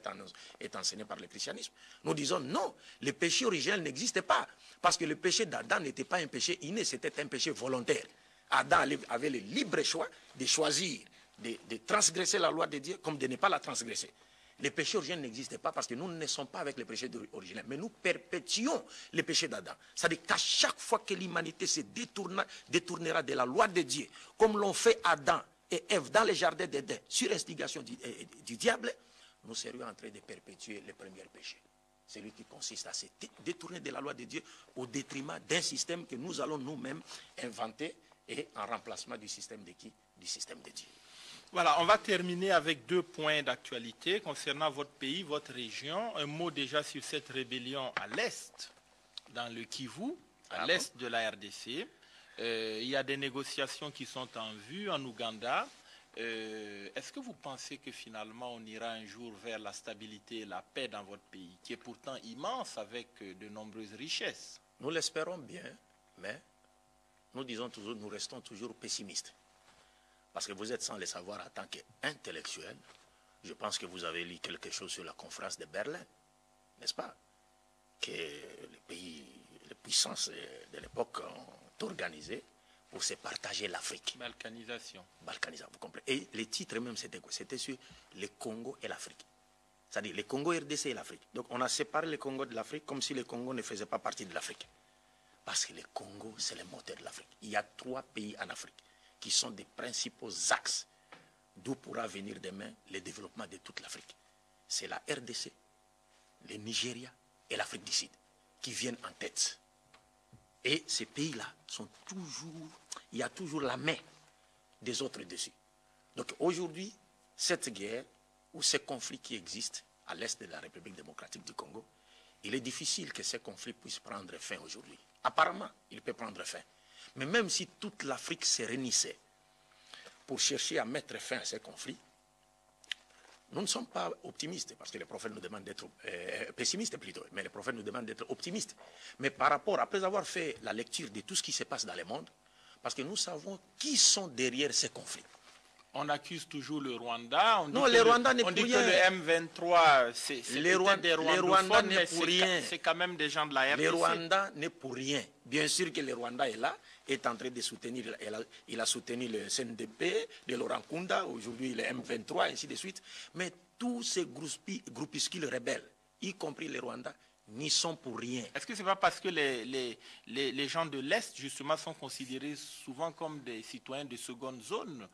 est enseigné par le christianisme. Nous disons non, le péché originel n'existe pas. Parce que le péché d'Adam n'était pas un péché inné, c'était un péché volontaire. Adam avait le libre choix de choisir, de transgresser la loi de Dieu, comme de ne pas la transgresser. Le péché originel n'existe pas parce que nous ne naissons pas avec le péché originel, mais nous perpétuons le péché d'Adam. C'est-à-dire qu'à chaque fois que l'humanité se détournera de la loi de Dieu, comme l'ont fait Adam et Ève dans les jardins d'Éden, sur instigation du diable, nous serions en train de perpétuer le premier péché. Celui qui consiste à se détourner de la loi de Dieu au détriment d'un système que nous allons nous-mêmes inventer et en remplacement du système de qui? Du système de Dieu. Voilà, on va terminer avec 2 points d'actualité concernant votre pays, votre région. Un mot déjà sur cette rébellion à l'Est, dans le Kivu, à l'Est de la RDC. Il y a des négociations qui sont en vue en Ouganda. Est-ce que vous pensez que finalement on ira un jour vers la stabilité et la paix dans votre pays, qui est pourtant immense avec de nombreuses richesses? Nous l'espérons bien, mais nous disons toujours, nous restons toujours pessimistes. Parce que vous êtes sans le savoir en tant qu'intellectuel, je pense que vous avez lu quelque chose sur la conférence de Berlin, n'est-ce pas? Que les puissances de l'époque ont organisé pour se partager l'Afrique. Balkanisation. Balkanisation, vous comprenez? Et les titres même, c'était quoi? C'était sur le Congo et l'Afrique. C'est-à-dire le Congo, RDC et l'Afrique. Donc on a séparé le Congo de l'Afrique comme si le Congo ne faisait pas partie de l'Afrique. Parce que le Congo, c'est le moteur de l'Afrique. Il y a 3 pays en Afrique qui sont des principaux axes d'où pourra venir demain le développement de toute l'Afrique. C'est la RDC, le Nigeria et l'Afrique du Sud qui viennent en tête. Et ces pays-là sont toujours, il y a toujours la main des autres dessus. Donc aujourd'hui, cette guerre ou ces conflits qui existent à l'est de la République démocratique du Congo, il est difficile que ces conflits puissent prendre fin aujourd'hui. Apparemment, il peut prendre fin. Mais même si toute l'Afrique se réunissait pour chercher à mettre fin à ces conflits, nous ne sommes pas optimistes, parce que les prophètes nous demandent d'être pessimistes plutôt, mais les prophètes nous demandent d'être optimistes. Mais par rapport, après avoir fait la lecture de tout ce qui se passe dans le monde, parce que nous savons qui sont derrière ces conflits. On accuse toujours le Rwanda. On dit non, le Rwanda n'est pour rien. On dit que le M23, c'est des rwandophones, mais c'est quand même des gens de la RDC. Le Rwanda n'est pour rien. Bien sûr que le Rwanda est là, est en train de soutenir, il a soutenu le CNDP, de Laurent Nkunda, aujourd'hui le M23, ainsi de suite. Mais tous ces groupuscules rebelles, y compris les Rwandais, n'y sont pour rien. Est-ce que ce n'est pas parce que les gens de l'Est, justement, sont considérés souvent comme des citoyens de seconde zone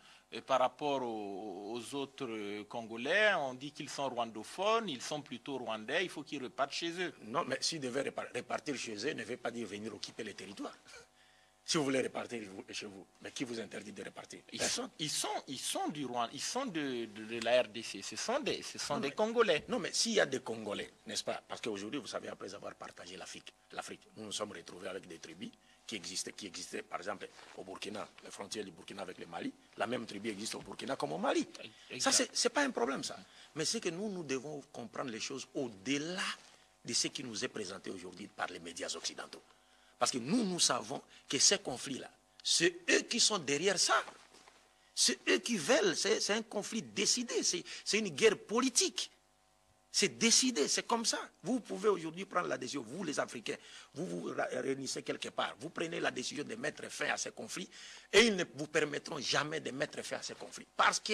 par rapport aux autres Congolais? On dit qu'ils sont rwandophones, ils sont plutôt rwandais, il faut qu'ils repartent chez eux. Non, mais s'ils devaient repartir chez eux, ne veut pas dire venir occuper les territoires. Si vous voulez repartir chez vous, mais qui vous interdit de repartir? Ils sont du Rwanda, ils sont de la RDC, ce sont des Congolais. Non, mais s'il y a des Congolais, n'est-ce pas? Parce qu'aujourd'hui, vous savez, après avoir partagé l'Afrique, nous nous sommes retrouvés avec des tribus qui existaient, par exemple, au Burkina, les frontières du Burkina avec le Mali. La même tribu existe au Burkina comme au Mali. Exact. Ça, c'est pas un problème, ça. Mais c'est que nous devons comprendre les choses au-delà de ce qui nous est présenté aujourd'hui par les médias occidentaux. Parce que nous savons que ces conflits-là, c'est eux qui sont derrière ça. C'est eux qui veulent. C'est un conflit décidé. C'est une guerre politique. C'est décidé. C'est comme ça. Vous pouvez aujourd'hui prendre la décision. Vous, les Africains, vous vous réunissez quelque part. Vous prenez la décision de mettre fin à ces conflits et ils ne vous permettront jamais de mettre fin à ces conflits. Parce que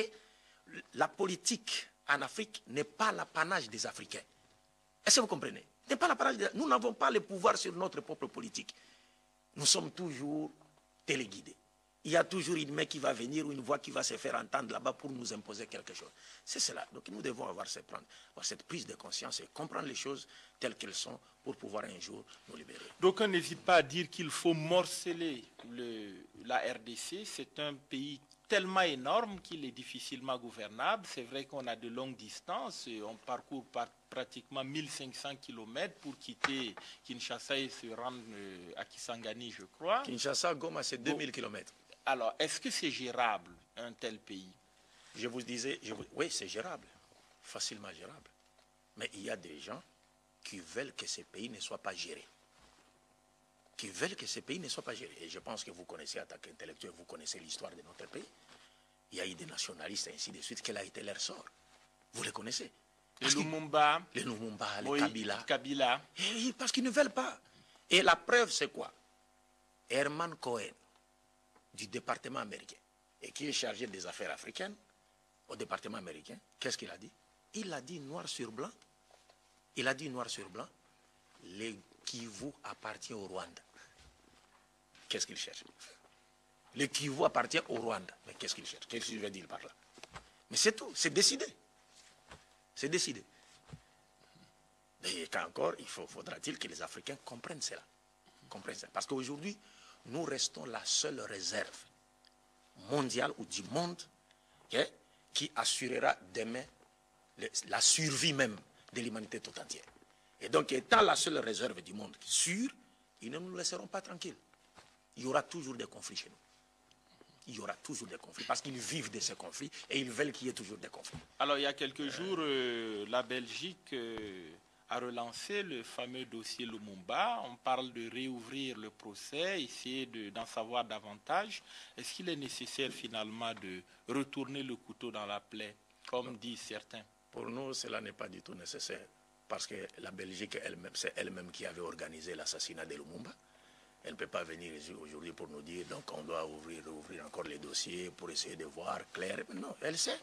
la politique en Afrique n'est pas l'apanage des Africains. Est-ce que vous comprenez? Nous n'avons pas le pouvoir sur notre propre politique. Nous sommes toujours téléguidés. Il y a toujours une main qui va venir ou une voix qui va se faire entendre là-bas pour nous imposer quelque chose. C'est cela. Donc nous devons avoir cette prise de conscience et comprendre les choses telles qu'elles sont pour pouvoir un jour nous libérer. Donc on n'hésite pas à dire qu'il faut morceler la RDC. C'est un pays tellement énorme qu'il est difficilement gouvernable. C'est vrai qu'on a de longues distances. On parcourt pratiquement 1500 km pour quitter Kinshasa et se rendre à Kisangani, je crois. Kinshasa, Goma, c'est 2000 km. Alors, est-ce que c'est gérable, un tel pays? Je vous disais, oui, c'est gérable, facilement gérable. Mais il y a des gens qui veulent que ces pays ne soient pas gérés. Et je pense que vous connaissez, en tant qu'intellectuel, vous connaissez l'histoire de notre pays. il y a eu des nationalistes, et ainsi de suite. Quel a été leur sort? Vous les connaissez? Les Lumumba, les Kabila. Et parce qu'ils ne veulent pas. Et la preuve, c'est quoi? Herman Cohen, du département américain, et qui est chargé des affaires africaines au département américain, qu'est-ce qu'il a dit? Il a dit noir sur blanc. Il a dit noir sur blanc, les Kivu appartient au Rwanda. Qu'est-ce qu'il cherche? Le Kivu appartient au Rwanda. Mais qu'est-ce qu'il cherche? Qu'est-ce qu'il veut dire par là? Mais c'est tout, c'est décidé. C'est décidé. Et qu'encore, faudra-t-il que les Africains comprennent cela. Parce qu'aujourd'hui, nous restons la seule réserve mondiale ou du monde qui assurera demain la survie même de l'humanité tout entière. Et donc, étant la seule réserve du monde sûre, ils ne nous laisseront pas tranquilles. Il y aura toujours des conflits chez nous. Il y aura toujours des conflits, parce qu'ils vivent de ces conflits et ils veulent qu'il y ait toujours des conflits. Alors, il y a quelques jours, la Belgique a relancé le fameux dossier Lumumba. On parle de réouvrir le procès, essayer d'en savoir davantage. Est-ce qu'il est nécessaire finalement de retourner le couteau dans la plaie, comme disent certains? Pour nous, cela n'est pas du tout nécessaire, parce que la Belgique elle-même, c'est elle-même qui avait organisé l'assassinat de Lumumba. Elle ne peut pas venir aujourd'hui pour nous dire donc on doit ouvrir encore les dossiers pour essayer de voir clair. Non, elle sait,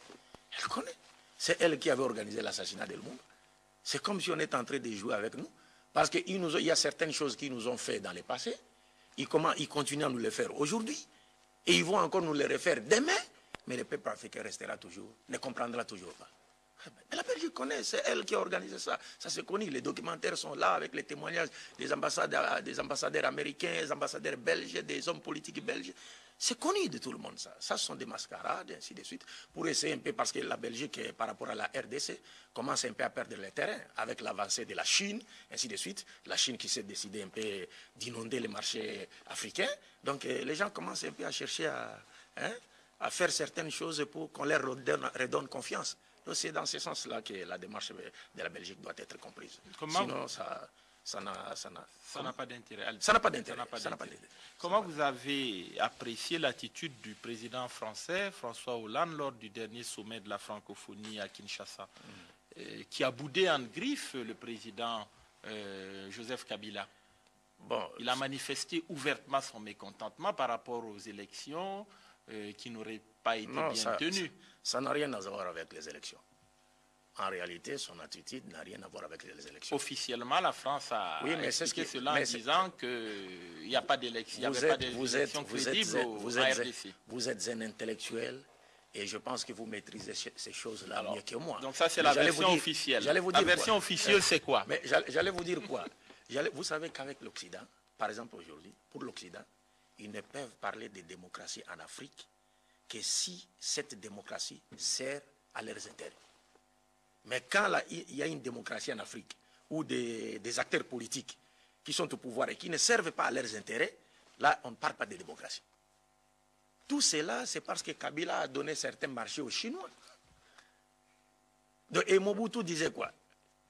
elle connaît. C'est elle qui avait organisé l'assassinat de Lumumba. C'est comme si on était en train de jouer avec nous, parce qu'il y a certaines choses qu'ils nous ont fait dans le passé, ils continuent à nous les faire aujourd'hui, et ils vont encore nous les refaire demain, mais le peuple africain restera toujours, ne comprendra toujours pas. Mais la Belgique connaît, c'est elle qui a organisé ça. Ça se connaît, les documentaires sont là avec les témoignages des ambassadeurs américains, des ambassadeurs belges, des hommes politiques belges. C'est connu de tout le monde, ça. Ça, ce sont des mascarades, ainsi de suite, pour essayer un peu, parce que la Belgique, par rapport à la RDC, commence un peu à perdre le terrain avec l'avancée de la Chine, ainsi de suite. La Chine qui s'est décidée un peu d'inonder les marchés africains. Donc, les gens commencent un peu à chercher à faire certaines choses pour qu'on leur redonne confiance. C'est dans ce sens-là que la démarche de la Belgique doit être comprise. Sinon, ça n'a pas d'intérêt. Ça n'a pas d'intérêt. Comment vous avez apprécié l'attitude du président français, François Hollande, lors du dernier sommet de la francophonie à Kinshasa, qui a boudé en griffe le président Joseph Kabila? Bon, il a manifesté ouvertement son mécontentement par rapport aux élections qui n'auraient pas été bien tenues. Ça n'a rien à voir avec les élections. En réalité, son attitude n'a rien à voir avec les élections. Officiellement, la France a expliqué cela en disant qu'il n'y a pas d'élection, il n'y avait pas d'élection crédible au RDC. Vous êtes un intellectuel et je pense que vous maîtrisez ces choses-là mieux que moi. Donc ça, c'est la version officielle. La version officielle, c'est quoi? Mais j'allais vous dire quoi? Vous savez qu'avec l'Occident, par exemple aujourd'hui, pour l'Occident, ils ne peuvent parler de démocratie en Afrique que si cette démocratie sert à leurs intérêts. Mais quand il y a une démocratie en Afrique, ou des acteurs politiques qui sont au pouvoir et qui ne servent pas à leurs intérêts, là, on ne parle pas de démocratie. Tout cela, c'est parce que Kabila a donné certains marchés aux Chinois. Et Mobutu disait quoi?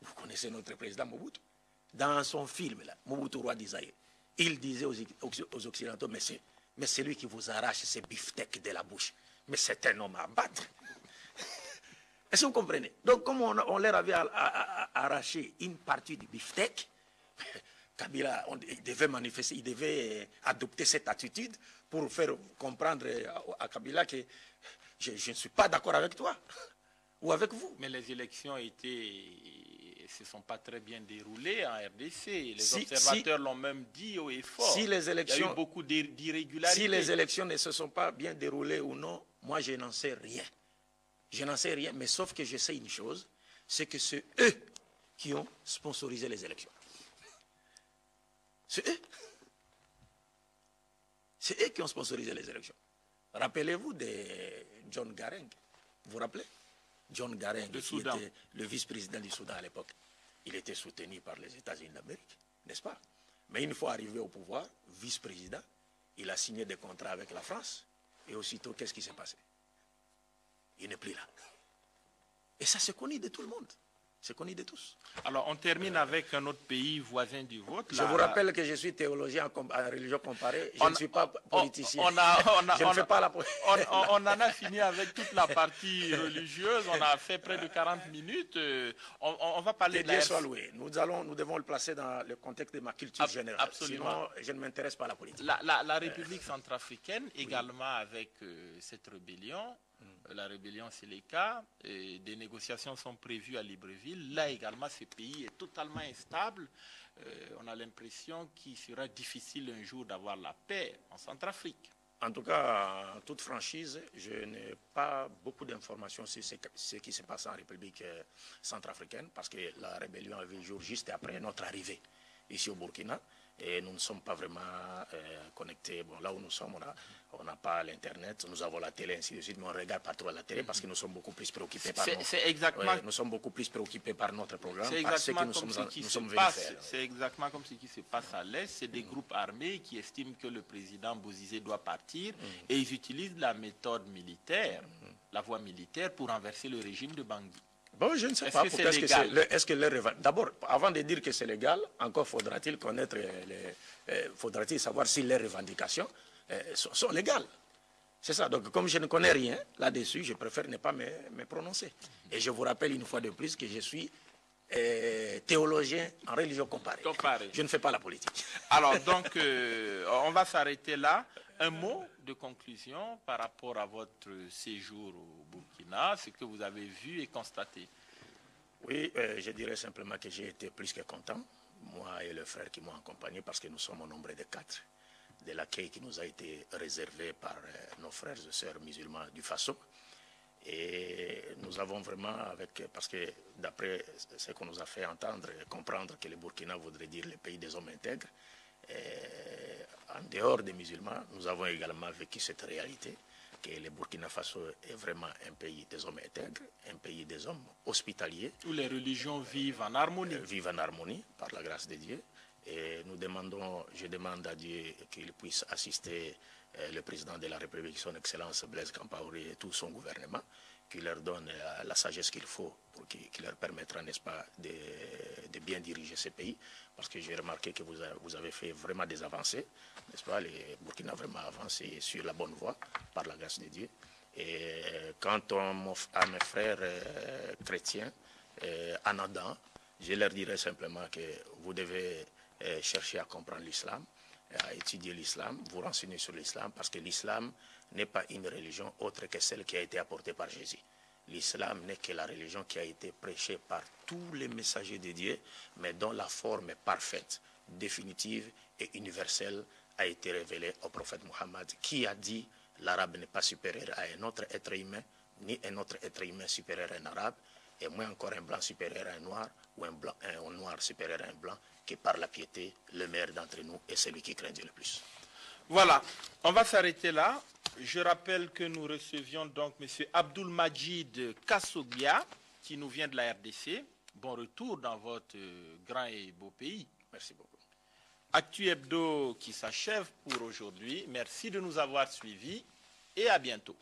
Vous connaissez notre président Mobutu? Dans son film, là, Mobutu, roi d'Isaïe, il disait aux Occidentaux, mais c'est lui qui vous arrache ces beefsteaks de la bouche. Mais c'est un homme à battre. Est-ce que vous comprenez? Donc, comme on leur avait arraché une partie du beefsteak, Kabila, il devait manifester, il devait adopter cette attitude pour faire comprendre à Kabila que je ne suis pas d'accord avec toi ou avec vous. Mais les élections se sont pas très bien déroulées en RDC. Les observateurs l'ont même dit haut et fort. Il y a eu beaucoup d'irrégularités. Si les élections ne se sont pas bien déroulées ou non, moi je n'en sais rien. Je n'en sais rien, mais sauf que je sais une chose, c'est que c'est eux qui ont sponsorisé les élections. C'est eux. C'est eux qui ont sponsorisé les élections. Rappelez-vous de John Garang. Vous vous rappelez? John Garang, qui était le vice-président du Soudan à l'époque. Il était soutenu par les États-Unis d'Amérique, n'est-ce pas? Mais une fois arrivé au pouvoir, vice-président, il a signé des contrats avec la France. Et aussitôt, qu'est-ce qui s'est passé? Il n'est plus là. Et ça se connaît de tout le monde. C'est connu de tous. Alors, on termine avec un autre pays voisin du vôtre. Je vous rappelle que je suis théologien en religion comparée. Je ne suis pas politicien. Je ne fais pas la politique. On en a fini avec toute la partie religieuse. On a fait près de 40 minutes. On va parler de la Dieu soit loué. Nous devons le placer dans le contexte de ma culture générale. Absolument. Sinon, je ne m'intéresse pas à la politique. La République centrafricaine, également avec cette rébellion, la rébellion Séléka, des négociations sont prévues à Libreville. Là également, ce pays est totalement instable. On a l'impression qu'il sera difficile un jour d'avoir la paix en Centrafrique. En tout cas, en toute franchise, je n'ai pas beaucoup d'informations sur ce qui se passe en République centrafricaine parce que la rébellion a vu le jour juste après notre arrivée ici au Burkina. Et nous ne sommes pas vraiment connectés. Bon, là où nous sommes, on n'a pas l'Internet, nous avons la télé, ainsi de suite, mais on ne regarde pas trop la télé parce que nous sommes beaucoup plus préoccupés par nous sommes beaucoup plus préoccupés par notre programme, par ce que nous sommes venus faire. C'est exactement comme ce qui se passe à l'Est. C'est des groupes armés qui estiment que le président Bozizé doit partir et ils utilisent la méthode militaire, la voie militaire, pour renverser le régime de Bangui. Bon, je ne sais pas. Est-ce que d'abord, avant de dire que c'est légal, encore faudra-t-il connaître, faudra-t-il savoir si les revendications sont légales. C'est ça. Donc, comme je ne connais rien là-dessus, je préfère ne pas me prononcer. Et je vous rappelle une fois de plus que je suis théologien en religion comparée. Je ne fais pas la politique. Alors, donc, on va s'arrêter là. Un mot de conclusion par rapport à votre séjour au Burkina, ce que vous avez vu et constaté. Oui, je dirais simplement que j'ai été plus que content, moi et le frère qui m'ont accompagné, parce que nous sommes au nombre de 4, de l'accueil qui nous a été réservé par nos frères et sœurs musulmans du Faso. Et nous avons vraiment, parce que d'après ce qu'on nous a fait entendre et comprendre que le Burkina voudrait dire le pays des hommes intègres, en dehors des musulmans, nous avons également vécu cette réalité, que le Burkina Faso est vraiment un pays des hommes intègres, un pays des hommes hospitaliers. Où les religions vivent en harmonie. Vivent en harmonie, par la grâce de Dieu. Et je demande à Dieu qu'il puisse assister le président de la République, son Excellence Blaise Compaoré et tout son gouvernement, qui leur donne la sagesse qu'il faut, qui leur permettra, n'est-ce pas, de bien diriger ce pays. Parce que j'ai remarqué que vous avez fait vraiment des avancées, n'est-ce pas? Le Burkina a vraiment avancé sur la bonne voie, par la grâce de Dieu. Et quant à mes frères chrétiens, en Adam, je leur dirais simplement que vous devez chercher à comprendre l'islam, à étudier l'islam, vous renseigner sur l'islam, parce que l'islam n'est pas une religion autre que celle qui a été apportée par Jésus. L'islam n'est que la religion qui a été prêchée par tous les messagers de Dieu, mais dont la forme parfaite, définitive et universelle a été révélée au prophète Mohammed, qui a dit l'arabe n'est pas supérieur à un autre être humain, ni un autre être humain supérieur à un arabe, et moins encore un blanc supérieur à un noir, ou un noir supérieur à un blanc, qui par la piété, le meilleur d'entre nous est celui qui craint Dieu le plus. Voilà, on va s'arrêter là. Je rappelle que nous recevions donc M. Abdoul Majid Kassogbia, qui nous vient de la RDC. Bon retour dans votre grand et beau pays. Merci beaucoup. Actu Hebdo qui s'achève pour aujourd'hui. Merci de nous avoir suivis et à bientôt.